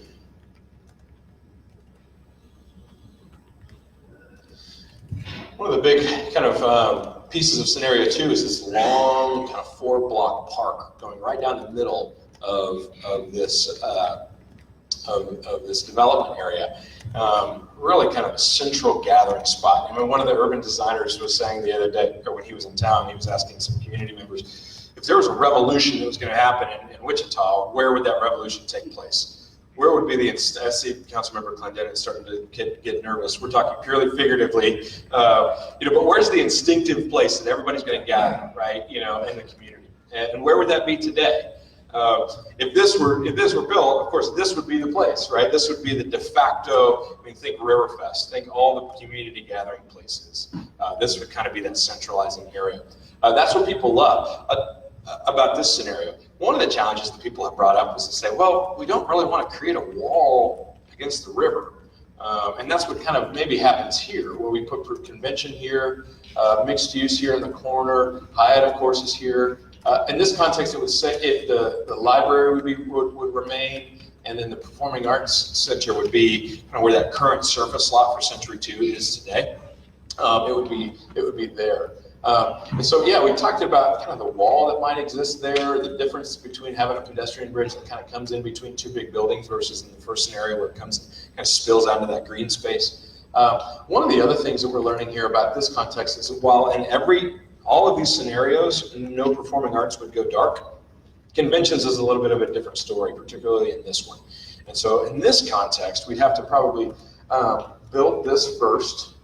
S5: One of the big kind of pieces of scenario 2 is this long kind of 4-block park going right down the middle of this development area. Really kind of a central gathering spot. I mean, one of the urban designers was saying the other day, or when he was in town, he was asking some community members, if there was a revolution that was going to happen in Wichita, where would that revolution take place? Where would be the, I see Councilmember Clendenin starting to get nervous. We're talking purely figuratively, but where's the instinctive place that everybody's going to gather, right? In the community, and where would that be today? If this were built, of course, this would be the place, right? This would be the de facto. I mean, think Riverfest, think all the community gathering places. This would kind of be that centralizing area. That's what people love about this scenario. One of the challenges that people have brought up is to say, well, we don't really want to create a wall against the river. And that's what kind of maybe happens here, where we put convention here, mixed use here in the corner, Hyatt, of course, is here. In this context, it would say the library would remain, and then the Performing Arts Center would be kind of where that current surface lot for Century 2 is today. It would be there. And so, yeah, we talked about kind of the wall that might exist there, the difference between having a pedestrian bridge that kind of comes in between 2 big buildings versus in the first scenario where it kind of spills out into that green space. One of the other things that we're learning here about this context is while in all of these scenarios, no performing arts would go dark, conventions is a little bit of a different story, particularly in this one. And so in this context, we'd have to probably build this first,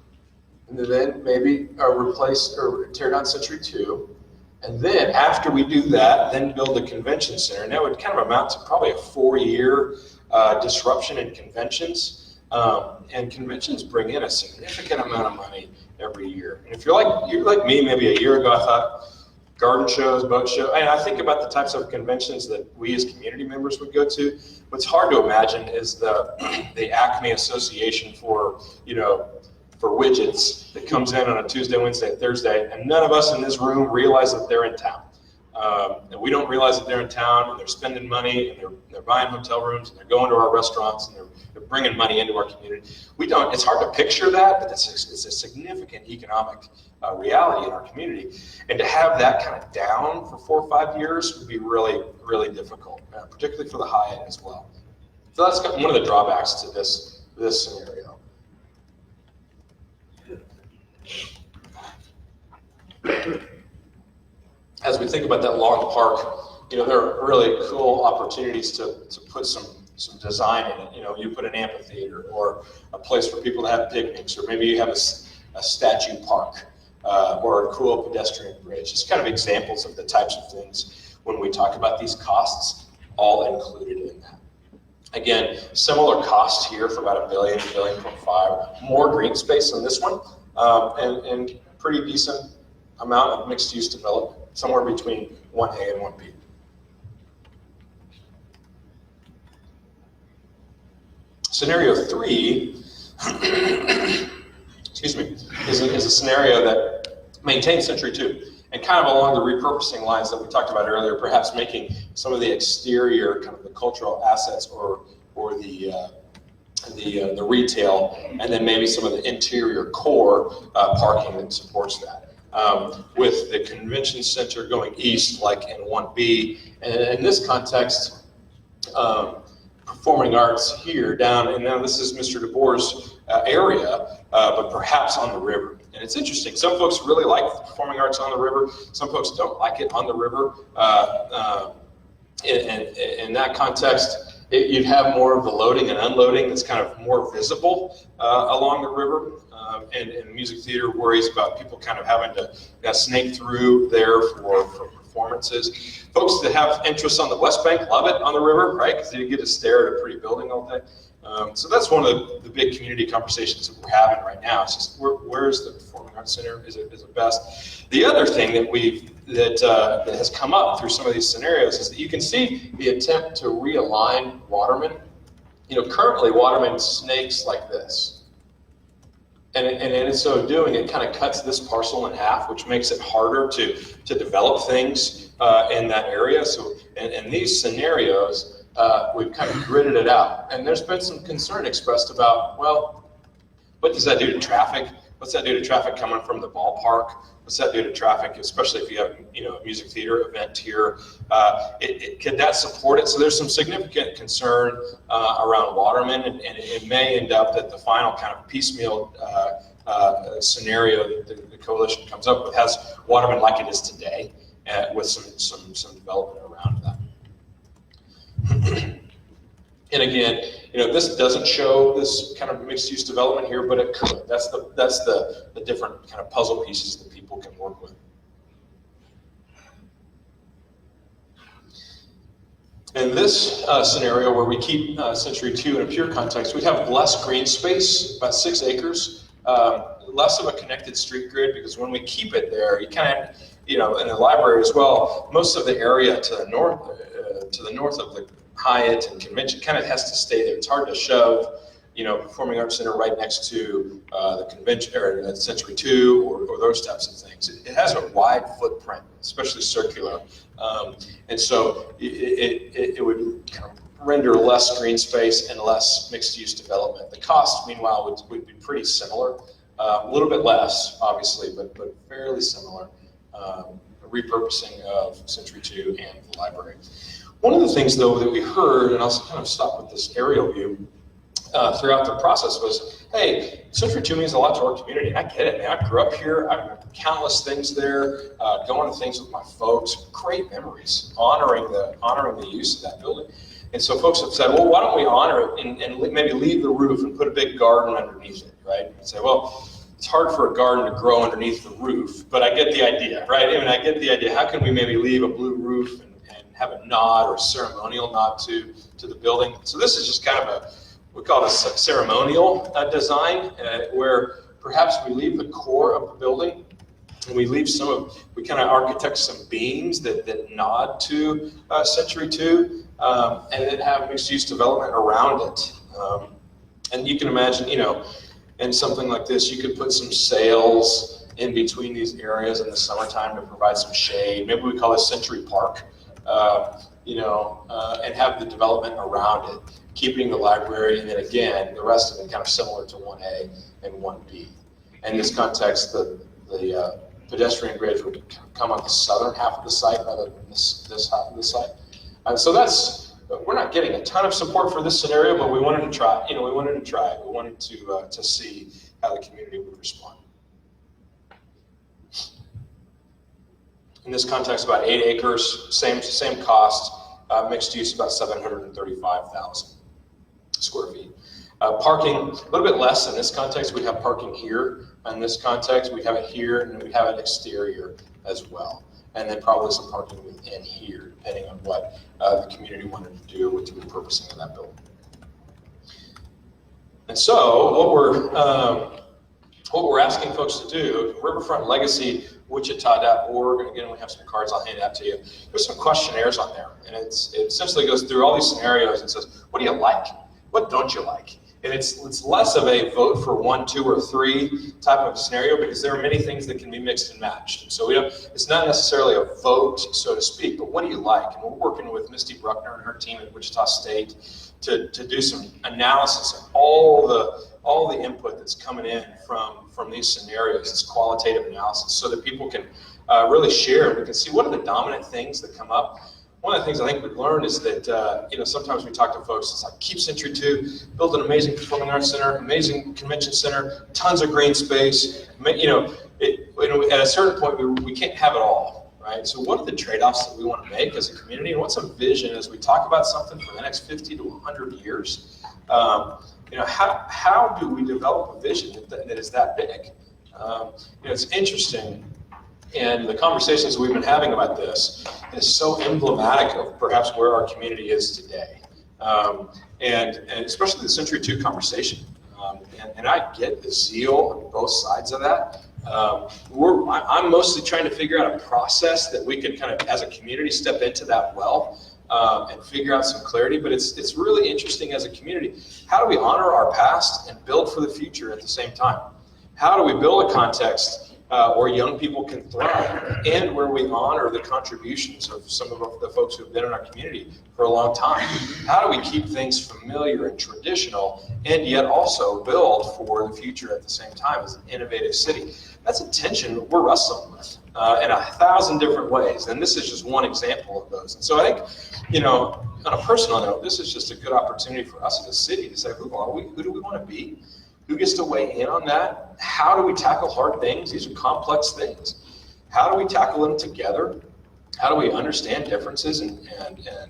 S5: and then maybe replace or tear down Century 2. And then after we do that, then build the convention center. And that would kind of amount to probably a 4-year disruption in conventions. And conventions bring in a significant amount of money every year. And if you're like me, maybe a year ago, I thought garden shows, boat shows, and I think about the types of conventions that we as community members would go to. What's hard to imagine is the Acme Association for widgets that comes in on a Tuesday, Wednesday, Thursday, and none of us in this room realize that they're in town. And we don't realize that they're in town, and they're spending money, and they're buying hotel rooms, and they're going to our restaurants, and they're bringing money into our community. It's hard to picture that, but it's a significant economic reality in our community. And to have that kind of down for 4 or 5 years would be really, really difficult, particularly for the high end as well. So that's one of the drawbacks to this scenario. As we think about that long park, there are really cool opportunities to put some design in it. You put an amphitheater or a place for people to have picnics, or maybe you have a statue park or a cool pedestrian bridge. Just kind of examples of the types of things when we talk about these costs, all included in that. Again, similar cost here for about $1 billion, $1.5 billion. More green space on this one, and pretty decent amount of mixed-use development, somewhere between 1A and 1B. Scenario 3, excuse me, is a scenario that maintains Century 2, and kind of along the repurposing lines that we talked about earlier, perhaps making some of the exterior, kind of the cultural assets or the retail, and then maybe some of the interior core parking that supports that. With the convention center going east, like in 1B, and in this context, performing arts here down, and now this is Mr. DeBoer's area, but perhaps on the river. And it's interesting. Some folks really like the performing arts on the river. Some folks don't like it on the river. In that context, you'd have more of the loading and unloading that's kind of more visible along the river. And music theater worries about people kind of having to snake through there for performances. Folks that have interests on the West Bank love it on the river, right? Because you get to stare at a pretty building all day. So that's one of the big community conversations that we're having right now. It's just where's the Performing Arts Center? Is it best? The other thing that has come up through some of these scenarios is that you can see the attempt to realign Waterman. Currently Waterman snakes like this. And in so doing, it kind of cuts this parcel in half, which makes it harder to develop things in that area. So in these scenarios, we've kind of gridded it out. And there's been some concern expressed about, well, what does that do to traffic? What's that do to traffic coming from the ballpark? What's that do to traffic, especially if you have a music theater event here? Can that support it? So there's some significant concern around Waterman, and it may end up that the final kind of piecemeal scenario that the coalition comes up with has Waterman like it is today, with some development around that. And again, this doesn't show this kind of mixed-use development here, but it could. That's the different kind of puzzle pieces that people can work with. In this scenario, where we keep Century 2 in a pure context, we have less green space, about 6 acres, less of a connected street grid, because when we keep it there, you kind of, in the library as well, most of the area to the north of the Hyatt and Convention kind of has to stay there. It's hard to shove, Performing Arts Center right next to the Convention or Century 2 or those types of things. It has a wide footprint, especially circular, and so it would kind of render less green space and less mixed-use development. The cost, meanwhile, would be pretty similar, a little bit less, obviously, but fairly similar. Repurposing of Century 2 and the library. One of the things, though, that we heard, and I'll kind of stop with this aerial view, throughout the process was, hey, Century 2 means a lot to our community, and I get it, man. I grew up here. I remember countless things there, going to things with my folks, great memories, honoring the use of that building. And so folks have said, well, why don't we honor it and maybe leave the roof and put a big garden underneath it, right? And say, well, it's hard for a garden to grow underneath the roof, but I get the idea, right? I get the idea. How can we maybe leave a blue roof and have a nod or a ceremonial nod to the building? So this is just kind of we call it a ceremonial design, where perhaps we leave the core of the building and we kind of architect some beams that nod to Century 2, and then have mixed-use development around it. And you can imagine, in something like this, you could put some sails in between these areas in the summertime to provide some shade. Maybe we call it Century Park, and have the development around it, keeping the library, and then again, the rest of it kind of similar to 1A and 1B. In this context, the pedestrian bridge would come on the southern half of the site rather than this half of the site. So we're not getting a ton of support for this scenario, but we wanted to try. We wanted to see how the community would respond. In this context, about 8 acres, same cost, mixed use, about 735,000 square feet. Parking, a little bit less in this context. We have parking here. In this context, we have it here, and we have it exterior as well. And then probably some parking within here, depending on what the community wanted to do with the repurposing of that building. And so what we're asking folks to do, Riverfront Legacy, Wichita.org, and again, we have some cards, I'll hand out to you. There's some questionnaires on there, and it essentially goes through all these scenarios and says, what do you like? What don't you like? And it's less of a vote for 1, 2, or 3 type of scenario, because there are many things that can be mixed and matched. And so it's not necessarily a vote, so to speak, but what do you like? And we're working with Misty Bruckner and her team at Wichita State to do some analysis of all the input that's coming in from these scenarios, this qualitative analysis, so that people can really share, and we can see what are the dominant things that come up. one of the things I think we've learned is that, sometimes we talk to folks, it's like, keep Century 2, build an amazing performing arts center, amazing convention center, tons of green space. At a certain point, we can't have it all, right? So what are the trade-offs that we want to make as a community? And what's a vision as we talk about something for the next 50 to 100 years? How do we develop a vision that is that big? It's interesting. And the conversations we've been having about this is so emblematic of perhaps where our community is today. And especially the Century 2 conversation. And I get the zeal on both sides of that. I'm mostly trying to figure out a process that we can kind of, as a community, step into that well and figure out some clarity. But it's really interesting as a community. How do we honor our past and build for the future at the same time? How do we build a context where young people can thrive and where we honor the contributions of some of the folks who have been in our community for a long time? How do we keep things familiar and traditional and yet also build for the future at the same time as an innovative city? That's a tension we're wrestling with in 1,000 different ways. And this is just one example of those. And so I think, on a personal note, this is just a good opportunity for us as a city to say, who are we? Who do we want to be? Who gets to weigh in on that? How do we tackle hard things? These are complex things. How do we tackle them together? How do we understand differences and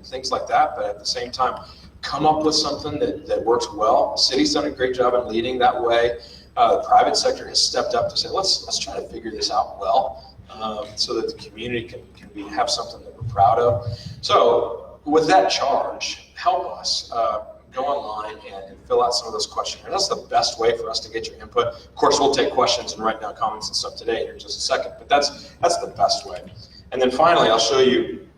S5: things like that, but at the same time, come up with something that works well? The city's done a great job in leading that way. The private sector has stepped up to say, let's try to figure this out well, so that the community can have something that we're proud of. So with that charge, help us. Go online and fill out some of those questionnaires. That's the best way for us to get your input. Of course, we'll take questions and write down comments and stuff today here in just a second, but that's the best way. And then finally, I'll show you,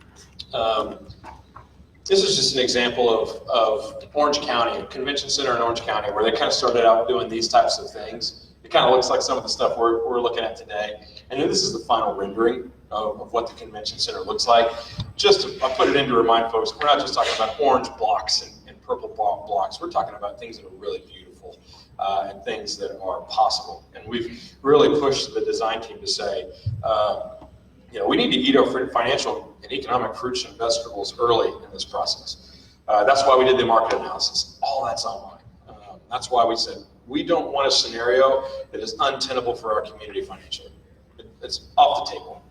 S5: this is just an example of Orange County, a convention center in Orange County, where they kind of started out doing these types of things. It kind of looks like some of the stuff we're looking at today. And then this is the final rendering of what the convention center looks like. I'll put it in to remind folks, we're not just talking about orange blocks and purple blocks. We're talking about things that are really beautiful and things that are possible. And we've really pushed the design team to say, we need to eat our financial and economic fruits and vegetables early in this process. That's why we did the market analysis. All that's online. That's why we said, we don't want a scenario that is untenable for our community financially. It's off the table.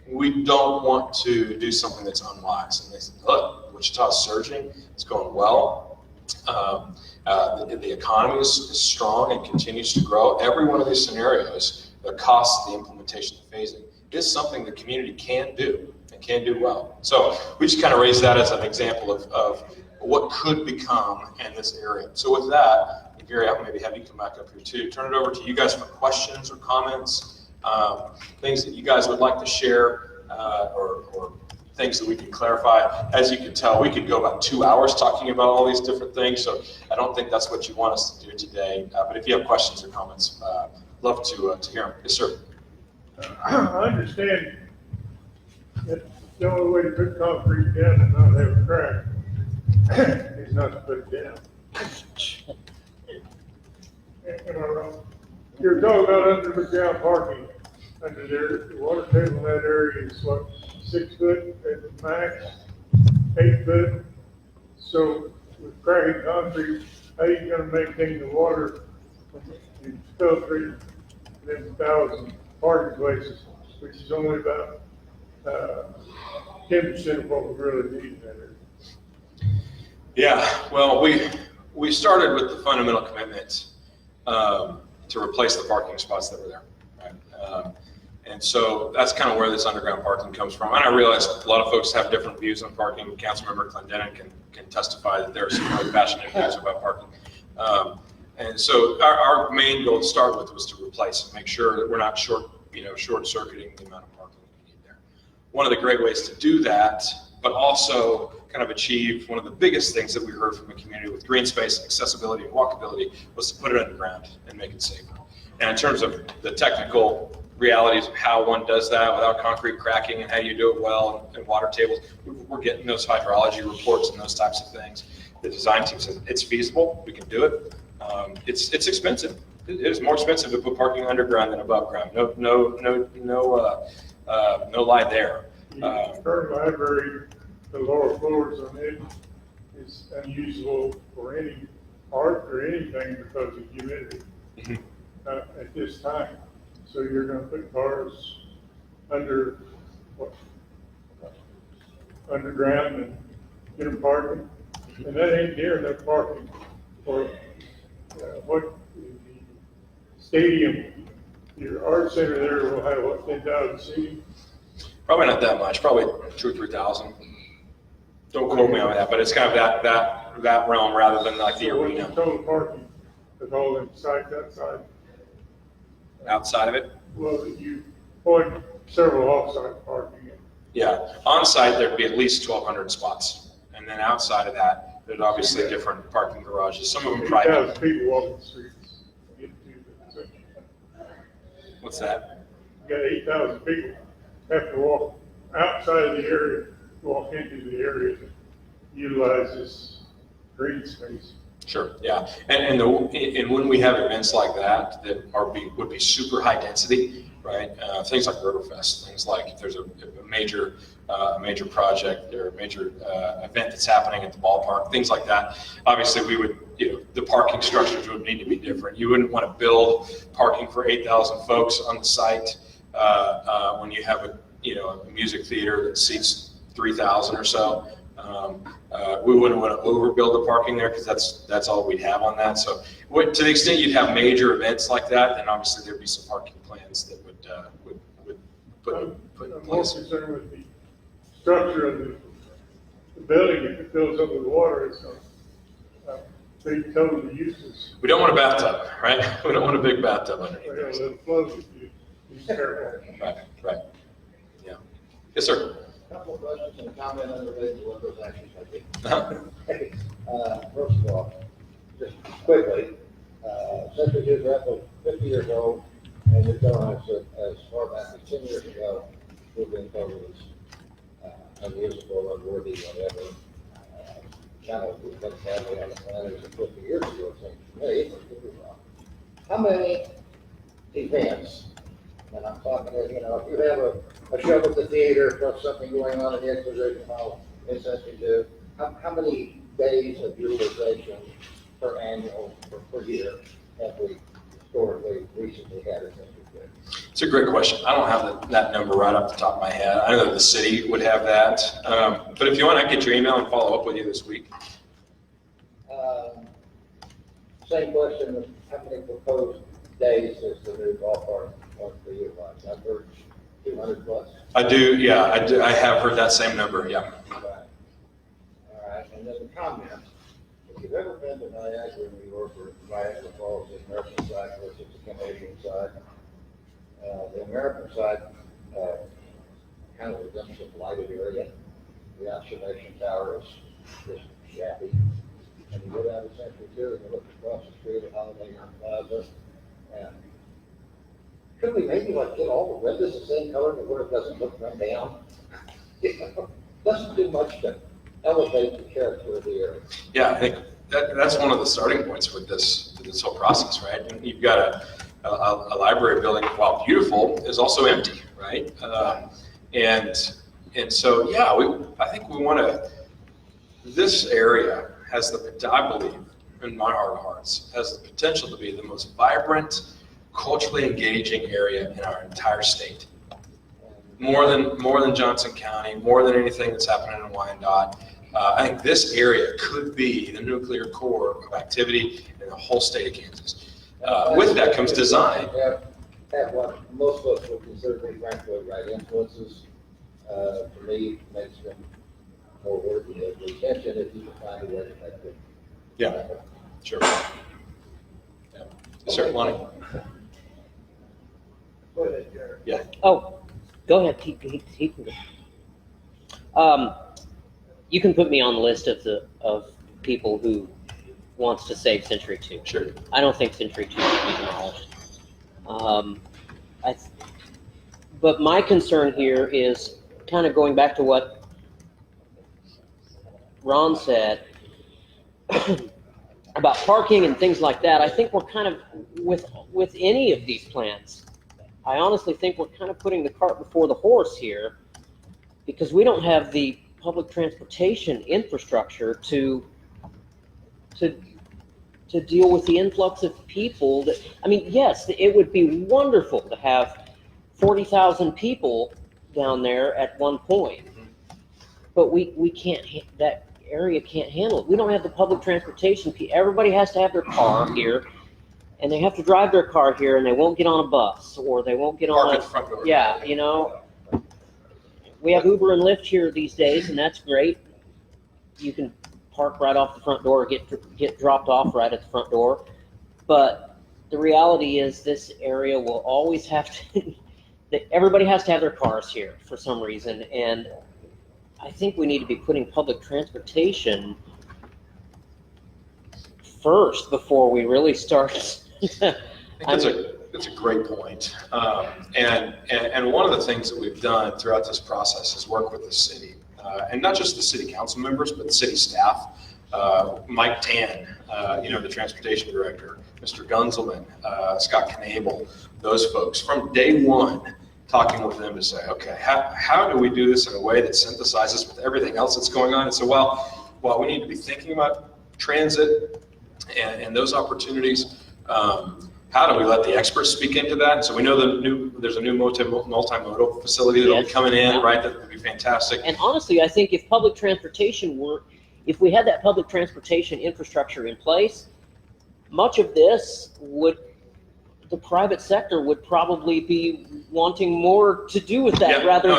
S5: We don't want to do something that's unwise. And they said, look, Wichita's surging, it's going well. The economy is strong and continues to grow. Every one of these scenarios, the cost, the implementation, the phasing, is something the community can do and can do well. So we just kind of raised that as an example of what could become in this area. So with that, Gary, I'll maybe have you come back up here too. Turn it over to you guys for questions or comments, things that you guys would like to share, or things that we can clarify. As you can tell, we could go about 2 hours talking about all these different things, so I don't think that's what you want us to do today. But if you have questions or comments, love to hear them. Yes, sir.
S2: I understand that the only way to put concrete down and not have a crack is not to put it down. Am I wrong? You're talking about underground parking. Under there, the water table in that area is what, 6 foot at the max, 8 foot. So with cracking concrete, how are you gonna maintain the water? You filter them 1,000 parking places, which is only about 10% of what we really need in that area.
S5: Yeah, well, we started with the fundamental commitment to replace the parking spots that were there. Right? And so that's kind of where this underground parking comes from. And I realize a lot of folks have different views on parking. Councilmember Clendenin can testify that there are some really passionate views about parking. And so our main goal to start with was to replace and make sure that we're not short-circuiting the amount of parking we need there. One of the great ways to do that, but also kind of achieve one of the biggest things that we heard from the community with green space, accessibility, and walkability, was to put it underground and make it safer. And in terms of the technical realities of how one does that without concrete cracking and how you do it well and water tables, we're getting those hydrology reports and those types of things. The design team says it's feasible, we can do it. It's expensive. It is more expensive to put parking underground than above ground. No lie there.
S2: Current library the lower floors on it is unusable for any art or anything because of humidity at this time. So you're gonna put cars under, what, underground and get them parking. And that ain't near enough parking for what the stadium, your art center there will have, what, 10,000 seating?
S5: Probably not that much, probably 2,000 or 3,000. Don't quote me on that, but it's kind of that realm rather than like the
S2: So what's
S5: arena.
S2: the total parking with all them sites outside?
S5: Outside of it,
S2: Well, you point several off-site parking.
S5: yeah. On site, there'd be at least 1,200 spots. And then outside of that, there's obviously different parking garages, some of them private.
S2: 8,000 people walking the streets. to get to the section.
S5: What's that?
S2: You got 8,000 people have to walk outside of the area, walk into the area to utilize this green space.
S5: Sure, yeah. And when we have events like that would be super high density, right? Things like Riverfest, things like if there's a major project or a major event that's happening at the ballpark, things like that. Obviously, we would, the parking structures would need to be different. You wouldn't want to build parking for 8,000 folks on the site when you have a music theater that seats 3,000 or so. We wouldn't want to overbuild the parking there because that's all we'd have on that. So to the extent you'd have major events like that, then obviously there'd be some parking plans that would put in
S2: I'm more
S5: place.
S2: concerned with the structure of the building. If it fills up with water, it's a big total uses.
S5: We don't want a bathtub, right? We don't want a big bathtub
S2: They
S5: underneath
S2: got
S5: there.
S2: a
S5: So.
S2: little flow if you be careful.
S5: Right. Yeah. Yes, sir.
S7: Couple of questions and a comment unrelated to what those actions might be.
S5: Uh-huh.
S7: First of all, just quickly, Century 2 is roughly 50 years old, and you're telling us that as far back as 10 years ago, we've been told it was unusable, unworthy, whatever. Kind of, we've been sadly on the planet as 50 years ago, it seems to me, but could be wrong. How many events, and I'm talking, if you have a show at the theater, plus something going on in the exposition hall in Century 2, how many days of utilization per annual or per year have we historically recently had in Century 2?
S5: It's a great question. I don't have that number right off the top of my head. I know that the city would have that. But if you want, I can get your email and follow up with you this week.
S7: Same question, how many proposed days is the new ballpark going to be utilized? I've heard 200 plus.
S5: I do, yeah, I have heard that same number, yeah.
S7: Right. All right, and then the comment, if you've ever been to Niagara, New York, or Niagara Falls, the American side versus the Canadian side, the American side kind of resembles a blighted area. The observation tower is just shabby. And you go down to Century 2 and you look across the street at Holiday Inn Plaza, and could we maybe like get all the windows the same color where it doesn't look run down? Doesn't do much to elevate the character of the area.
S5: Yeah, I think that's one of the starting points with this whole process, right? And you've got a library building, while beautiful, is also empty, right? And so, yeah, I think we want to, this area has I believe, in my heart of hearts, has the potential to be the most vibrant, culturally engaging area in our entire state. More than Johnson County, more than anything that's happening in Wyandotte. I think this area could be the nuclear core of activity in the whole state of Kansas. With that comes design.
S7: Have what most folks would consider to be frankly right influences. For me, makes them more worthy of retention if you can find a way to make it.
S5: Yeah, sure. Yeah. Yes, sir, Lonnie.
S7: Go ahead, Jared.
S5: Yeah.
S8: Oh, go ahead. He can go. You can put me on the list of people who wants to save Century 2.
S5: Sure.
S8: I don't think Century 2 should be demolished. But my concern here is kind of going back to what Ron said about parking and things like that. I think we're kind of, with any of these plans, I honestly think we're kind of putting the cart before the horse here, because we don't have the public transportation infrastructure to deal with the influx of people that, I mean, yes, it would be wonderful to have 40,000 people down there at one point, but we can't, that area can't handle it. We don't have the public transportation. Everybody has to have their car here, and they have to drive their car here, and they won't get on a bus, or they won't get
S5: Park
S8: on
S5: at the front door.
S8: yeah, you know. We have Uber and Lyft here these days, and that's great. You can park right off the front door, get dropped off right at the front door. But the reality is this area will always have to, everybody has to have their cars here for some reason. And I think we need to be putting public transportation first before we really start.
S5: I think that's a great point. And one of the things that we've done throughout this process is work with the city. And not just the city council members, but the city staff. Mike Tan, the transportation director, Mr. Gunzelman, Scott Knable, those folks, from day one, talking with them to say, okay, how do we do this in a way that synthesizes with everything else that's going on? And so while we need to be thinking about transit and those opportunities, how do we let the experts speak into that? And so we know there's a new multimodal facility that will be coming in, right? That would be fantastic.
S8: And honestly, I think if public transportation if we had that public transportation infrastructure in place, much of this the private sector would probably be wanting more to do with that, rather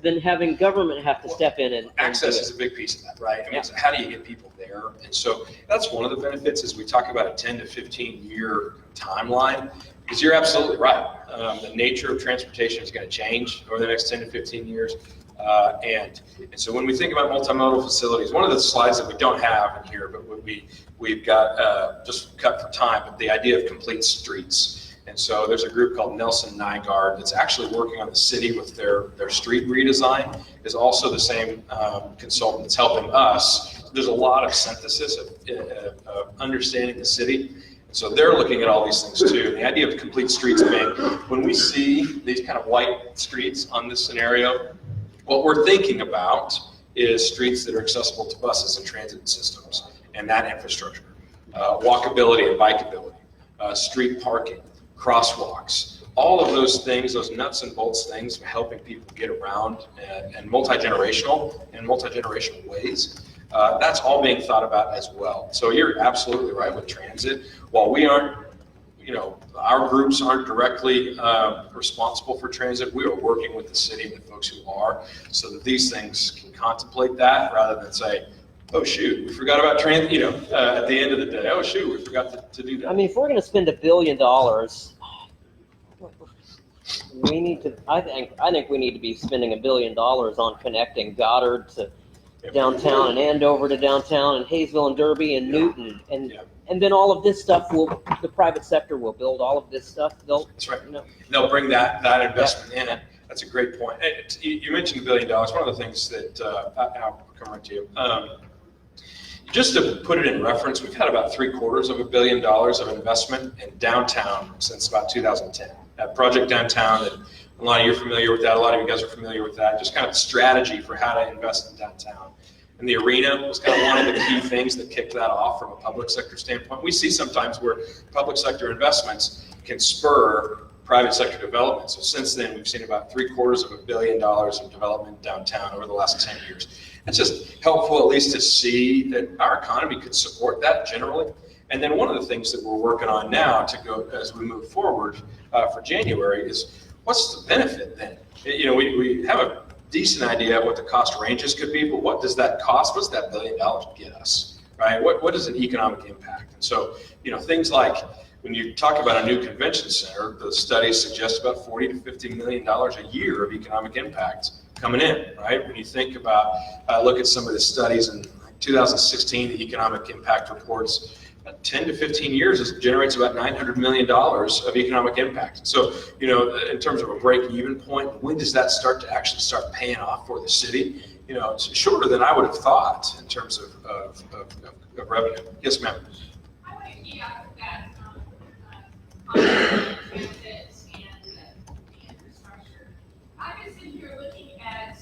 S8: than having government have to step in and
S5: access
S8: do
S5: is a big piece of that, right? I mean, so how do you get people there? And so that's one of the benefits is we talk about a 10 to 15 year timeline, because you're absolutely right. The nature of transportation is going to change over the next 10 to 15 years. And so when we think about multimodal facilities, one of the slides that we don't have in here, but we've got just cut for time, but the idea of complete streets. And so there's a group called Nelson Nygaard that's actually working on the city with their street redesign, is also the same consultant that's helping us. There's a lot of synthesis of understanding the city. So they're looking at all these things too. And the idea of complete streets being, when we see these kind of white streets on this scenario, what we're thinking about is streets that are accessible to buses and transit systems and that infrastructure, walkability and bikeability, street parking, crosswalks, all of those things, those nuts and bolts things for helping people get around and multi-generational ways. That's all being thought about as well. So you're absolutely right with transit. While we aren't, our groups aren't directly responsible for transit, we are working with the city and the folks who are, so that these things can contemplate that rather than say, oh shoot, we forgot about transit, at the end of the day, oh shoot, we forgot to do that.
S8: I mean, if we're going to spend $1 billion, we need to. I think we need to be spending $1 billion on connecting Goddard to downtown and Andover to downtown and Hayesville and Derby and Newton and then all of this stuff the private sector will build all of this stuff.
S5: That's right. They'll bring that investment in. That's a great point. You mentioned $1 billion. One of the things that I'll come right to you. Just to put it in reference, we've had about $750 million of investment in downtown since about 2010. That Project Downtown, and a lot of you are familiar with that. A lot of you guys are familiar with that. Just kind of the strategy for how to invest in downtown. And the arena was kind of one of the key things that kicked that off from a public sector standpoint. We see sometimes where public sector investments can spur private sector development. So since then, we've seen about $750 million of development downtown over the last 10 years. It's just helpful at least to see that our economy could support that generally. And then one of the things that we're working on now to go as we move forward for January is what's the benefit then? We have a decent idea of what the cost ranges could be, but what does that cost? What's that $1 billion get us, right? What is an economic impact? And so, things like when you talk about a new convention center, the studies suggest about $40 to $50 million a year of economic impact coming in, right? When you think about, look at some of the studies in 2016, the economic impact reports, 10 to 15 years, it generates about $900 million of economic impact. So, in terms of a break-even point, when does that start paying off for the city? It's shorter than I would have thought in terms of revenue. Yes, ma'am.
S9: I want to key out that on transit and the infrastructure. I've been sitting here looking at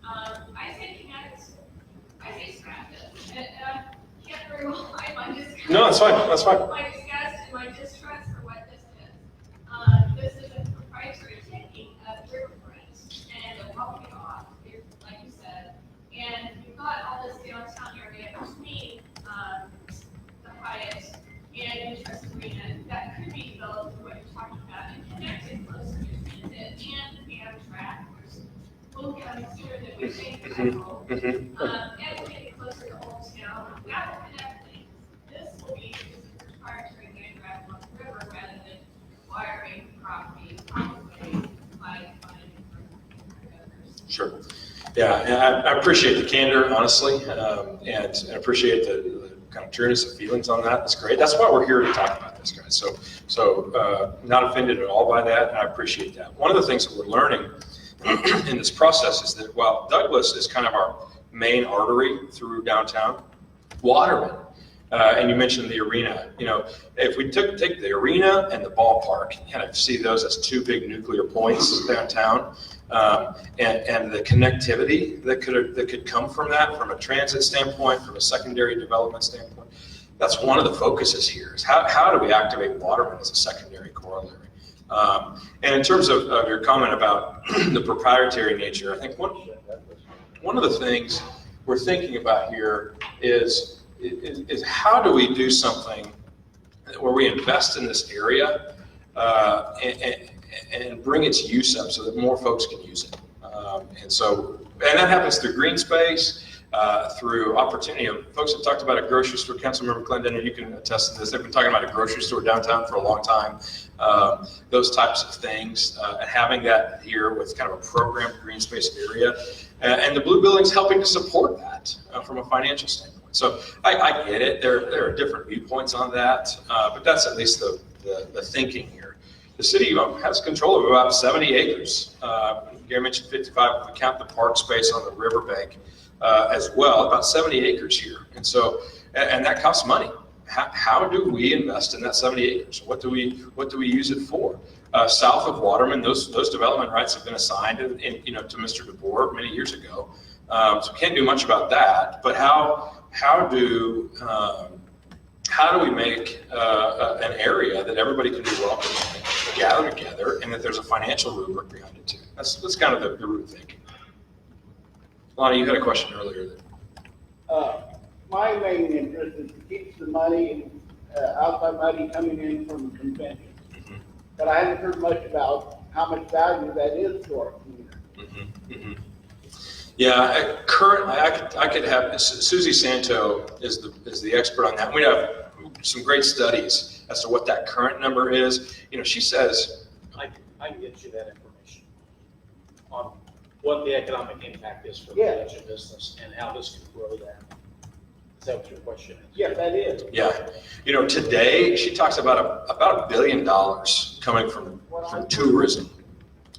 S9: I say can't, I say scrap it. And I can't very well hide my disgust.
S5: No, that's fine, that's fine.
S9: My disgust and my distrust for what this is. This is a proprietary taking of riverfront and a walking off, like you said. And you've got all this downtown area between, the Hyatt and Interest Arena that could be developed, what you're talking about, and connected closer to transit and the Amtrak. Will come sooner than we think. And we're getting closer to Old Town. That will connect things. This will be just a proprietary land grab on the river rather than acquiring property on the way by others.
S5: Sure. Yeah, and I appreciate the candor, honestly, and I appreciate the kind of trueness of feelings on that. That's great. That's why we're here to talk about this, guys. So not offended at all by that, and I appreciate that. One of the things that we're learning in this process is that while Douglas is kind of our main artery through downtown, Waterman, and you mentioned the arena, if we take the arena and the ballpark, and kind of see those as two big nuclear points downtown, and the connectivity that could come from that, from a transit standpoint, from a secondary development standpoint, that's one of the focuses here, is how do we activate Waterman as a secondary corollary? And in terms of your comment about the proprietary nature, I think one of the things we're thinking about here is how do we do something where we invest in this area and bring its use up so that more folks can use it. And that happens through green space, through opportunity. Folks have talked about a grocery store. Councilmember Clendon, and you can attest to this. They've been talking about a grocery store downtown for a long time. Those types of things, and having that here with kind of a programmed green space area, and the Blue Building's helping to support that from a financial standpoint. So I get it. There are different viewpoints on that, but that's at least the thinking here. The city has control of about 70 acres. Gary mentioned 55 if we count the park space on the riverbank as well, about 70 acres here. And so, and that costs money. How do we invest in that 70 acres? What do we use it for? South of Waterman, those development rights have been assigned to Mr. DeBoer many years ago. So we can't do much about that. But how do we make an area that everybody can be welcome in, gather together, and that there's a financial rubric behind it too? That's kind of the root thinking. Lonnie, you had a question earlier.
S10: My main interest is to keep the money, outside money coming in from conventions.
S5: Mm-hmm.
S10: But I haven't heard much about how much value that is to our community.
S5: Mm-hmm. Mm-hmm. Yeah, currently I could have Susie Santo is the expert on that. We have some great studies as to what that current number is. She says
S11: I can get you that information on what the economic impact is for the convention business and how this can grow that. Is that what your question is?
S10: Yes, that is.
S5: Yeah, today she talks about $1 billion coming from tourism,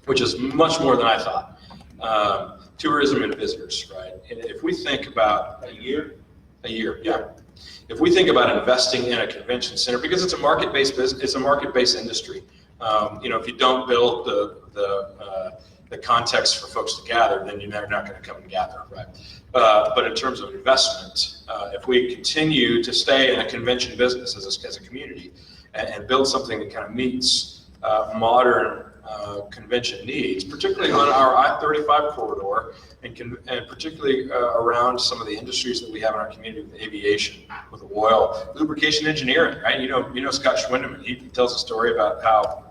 S5: which is much more than I thought. Tourism and visitors, right? And if we think about a year, yeah. If we think about investing in a convention center, because it's a market-based business, it's a market-based industry. If you don't build the context for folks to gather, then they're not going to come and gather, right? But in terms of investment, if we continue to stay in a convention business as a community and build something that kind of meets modern convention needs, particularly on our I-35 corridor, and particularly around some of the industries that we have in our community with aviation, with oil, lubrication engineering, right? Scott Schwindeman, he tells a story about how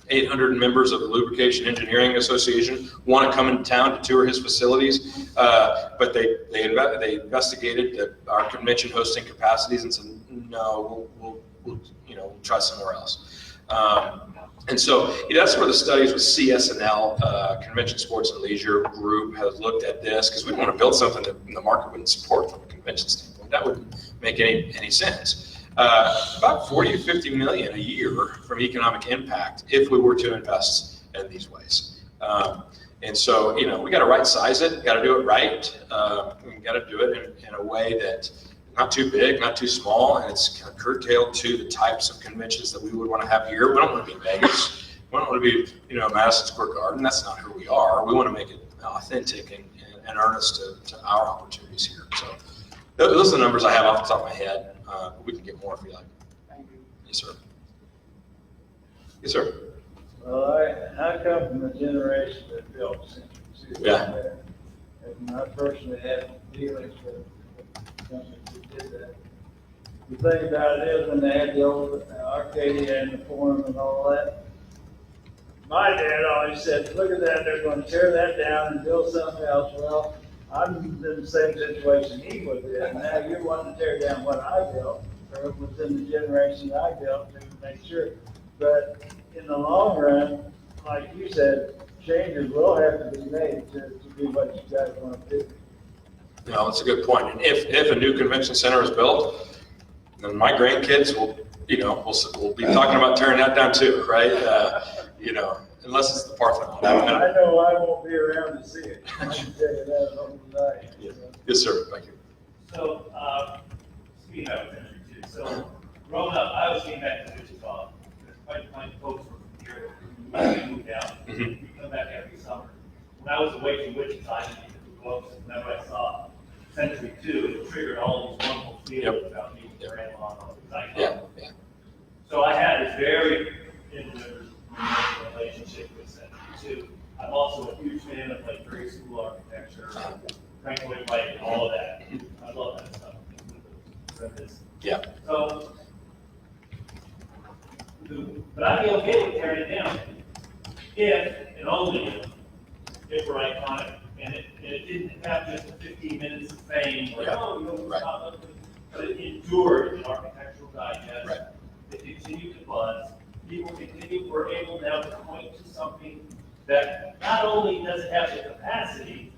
S5: 800 members of the Lubrication Engineering Association want to come into town to tour his facilities, but they investigated our convention hosting capacities and said, no, we'll try somewhere else. And so that's where the studies with CSNL, Convention Sports and Leisure Group, has looked at this, because we don't want to build something that the market wouldn't support from a convention standpoint. That wouldn't make any sense. About 40 to 50 million a year from economic impact if we were to invest in these ways. And so, we got to right size it, got to do it right. We got to do it in a way that not too big, not too small, and it's kind of curtailed to the types of conventions that we would want to have here. We don't want to be Vegas. We don't want to be, Madison Square Garden. That's not who we are. We want to make it authentic and earnest to our opportunities here. So those are the numbers I have off the top of my head. We can get more if you like.
S10: Thank you.
S5: Yes, sir. Yes, sir.
S12: Well, I come from a generation that built Century Two.
S5: Yeah.
S12: And I personally had dealings with companies that did that. The thing about it is when they had the old Arcadia and the Forum and all that, my dad always said, look at that, they're going to tear that down and build something else. Well, I'm in the same situation he was in. Now you're wanting to tear down what I built, or within the generation I built to make sure. But in the long run, like you said, changes will have to be made to do what you guys want to do.
S5: No, that's a good point. And if a new convention center is built, then my grandkids will be talking about tearing that down too, right? Unless it's the Parthenon.
S12: I know I won't be around to see it. I can tell you that on the night.
S5: Yes, sir. Thank you.
S13: So, speaking of Century Two, so growing up, I always came back to Wichita. My folks were from here. We moved down. We come back every summer. When I was away from Wichita, I didn't get the books. Whenever I saw Century Two, it triggered all these wonderful feelings about me and grandma and all that.
S5: Yeah.
S13: So I had this very intimate relationship with Century Two. I'm also a huge fan of like Prairie School architecture, Frank Lloyd Wright, and all of that. I love that stuff.
S5: Yeah.
S13: So, but I'd be okay with tearing it down if and only if we're iconic and it didn't have just 15 minutes of fame, like, but it endured in Architectural Digest.
S5: Right.
S13: It continued to buzz. People were able now to point to something that not only does it have the capacity,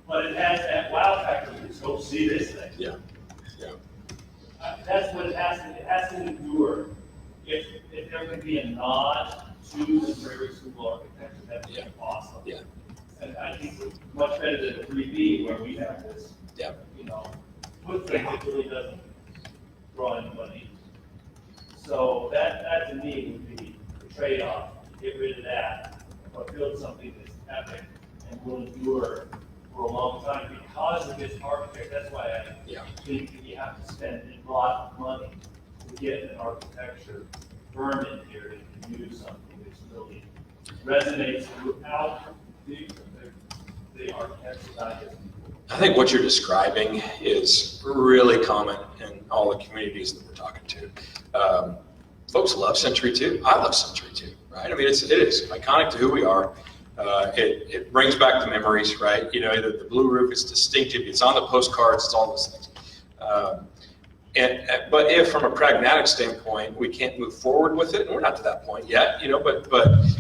S13: but it has that wow factor. Let's go see this thing.
S5: Yeah.
S13: That's what it has to. It has to endure. If there could be a nod to the Prairie School architecture, that would be awesome.
S5: Yeah.
S13: And I think it's much better than 3B where we have this.
S5: Yeah.
S13: Footprint that really doesn't draw anybody. So that to me would be the trade-off. Get rid of that, but build something that's epic and will endure for a long time because of this architect. That's why I think that you have to spend a lot of money to get an architecture firm in here that can use something that's really resonates throughout the architecture digest.
S5: I think what you're describing is really common in all the communities that we're talking to. Folks love Century Two. I love Century Two, right? I mean, it is iconic to who we are. It brings back the memories, right? The blue roof is distinctive. It's on the postcards. It's all those things. But if from a pragmatic standpoint, we can't move forward with it, and we're not to that point yet, but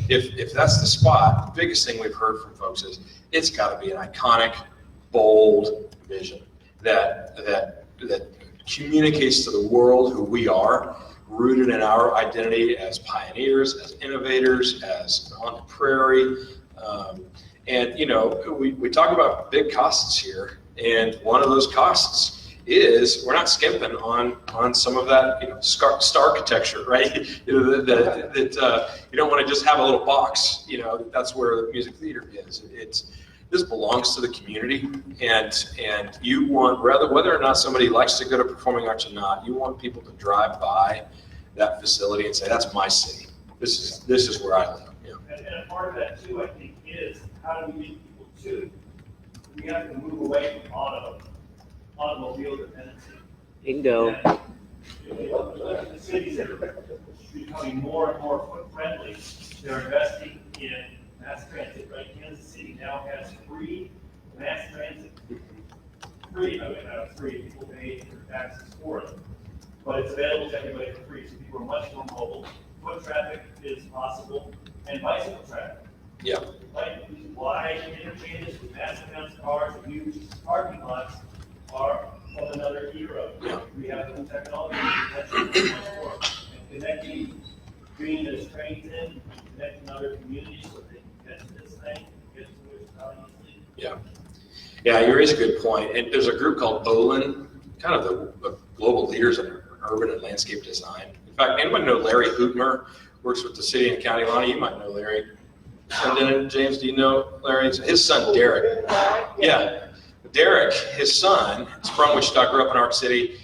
S5: if that's the spot, the biggest thing we've heard from folks is it's got to be an iconic, bold vision that communicates to the world who we are, rooted in our identity as pioneers, as innovators, as on the prairie. We talk about big costs here, and one of those costs is we're not skimping on some of that star architecture, right? That you don't want to just have a little box. That's where the music theater is. This belongs to the community, and you want, whether or not somebody likes to go to performing arts or not, you want people to drive by that facility and say, "That's my city. This is where I live."
S13: And a part of that too, I think, is how do we get people to? We have to move away from automobile dependency.
S8: Bingo.
S13: The cities that are becoming more and more foot friendly, they're investing in mass transit, right? Kansas City now has free mass transit. Free, free, people pay their taxes for it. But it's available to everybody for free, so people are much more mobile. Foot traffic is possible, and bicycle traffic.
S5: Yeah.
S13: Like, wide interchanges with massive amounts of cars and huge parking lots are of another era.
S5: Yeah.
S13: We have the technology that's much more. And connecting, bringing those trains in, connecting other communities so they can get to this thing, get to Wichita easily.
S5: Yeah, you raise a good point. And there's a group called Olin, kind of the global leaders in urban and landscape design. In fact, anybody know Larry Hootmer? Works with the city and county. Lonnie, you might know Larry. And then, James, do you know Larry? His son, Derek. Yeah. Derek, his son, is from Wichita, grew up in Ark City,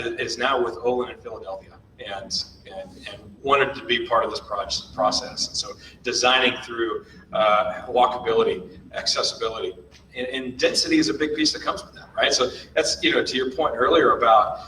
S5: is now with Olin in Philadelphia, and wanted to be part of this process. And so designing through walkability, accessibility, and density is a big piece that comes with that, right? So that's, to your point earlier about,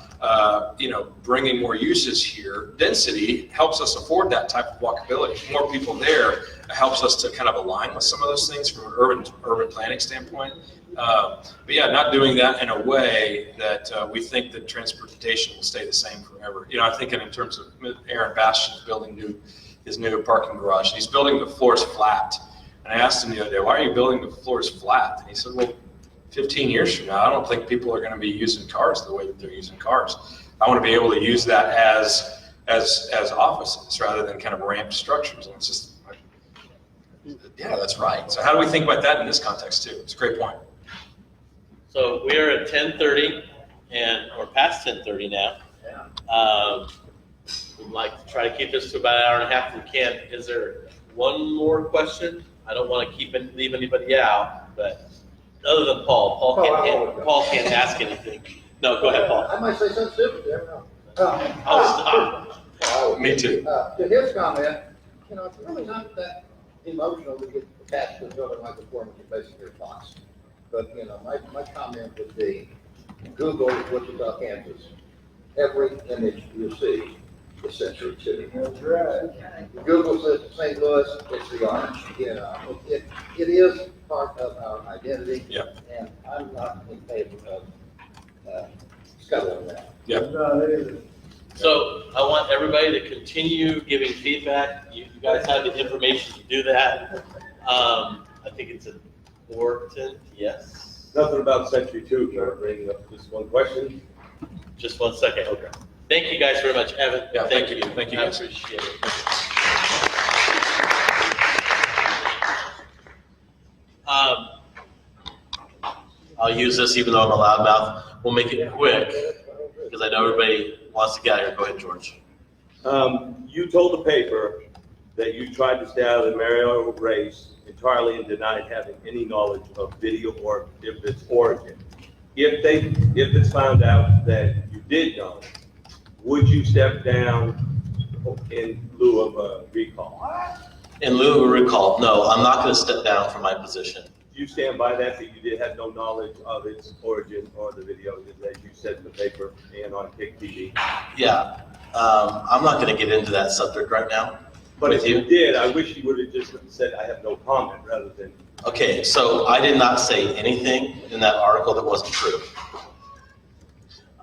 S5: bringing more uses here, density helps us afford that type of walkability. More people there helps us to kind of align with some of those things from an urban planning standpoint. But yeah, not doing that in a way that we think that transportation will stay the same forever. I'm thinking in terms of Aaron Bastian's building his new parking garage. He's building the floors flat. And I asked him the other day, why are you building the floors flat? And he said, well, 15 years from now, I don't think people are going to be using cars the way that they're using cars. I want to be able to use that as offices rather than kind of ramped structures. And it's just, yeah, that's right. So how do we think about that in this context too? It's a great point.
S14: So we are at 10:30 and we're past 10:30 now. We'd like to try to keep this to about an hour and a half if we can. Is there one more question? I don't want to leave anybody out, but other than Paul can't ask anything. No, go ahead, Paul.
S7: I might say something stupid, you never know.
S14: I'll stop.
S5: Me too.
S7: To his comment, it's really not that emotional to get attached to a building like the Foreman, basically your thoughts. But, my comment would be, Google Wichita, Kansas. Every image you see is Century City.
S12: That's right.
S7: Google says St. Louis, it's the orange. It is part of our identity.
S5: Yep.
S7: And I'm not in favor of scuttling that.
S5: Yep.
S14: So I want everybody to continue giving feedback. You guys have the information to do that. I think it's important, yes.
S15: Nothing about Century 2, can I bring up just one question?
S14: Just 1 second. Okay. Thank you guys very much, Evan.
S5: Yeah, thank you. Thank you,
S14: I
S5: guys.
S14: appreciate it.
S1: I'll use this even though I'm a loudmouth. We'll make it quick because I know everybody wants to get out of here. Go ahead, George.
S15: You told the paper that you tried to stay out of the Mariota race entirely and denied having any knowledge of video or if its origin. If it's found out that you did know, would you step down in lieu of a recall?
S1: In lieu of a recall, no, I'm not going to step down from my position.
S15: Do you stand by that you did have no knowledge of its origin or the video that you said in the paper and on Kick TV?
S1: Yeah, I'm not going to get into that subject right now.
S15: But
S1: with
S15: if you did, I wish you would have just said, I have no comment, rather than.
S1: Okay, so I did not say anything in that article that wasn't true.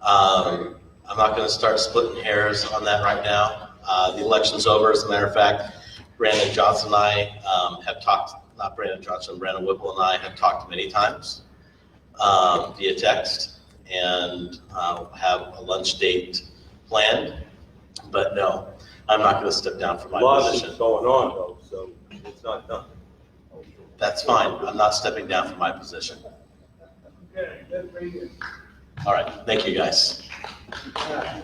S1: I'm not going to start splitting hairs on that right now. The election's over. As a matter of fact, Brandon Johnson and I have talked, not Brandon Johnson, Brandon Whipple and I have talked many times via text and have a lunch date planned. But no, I'm not going to step down from my position.
S15: Lawsuit's going on though, so it's not done.
S1: That's fine. I'm not stepping down from my position.
S12: Okay, that's pretty good.
S1: All right. Thank you, guys.
S2: Hey.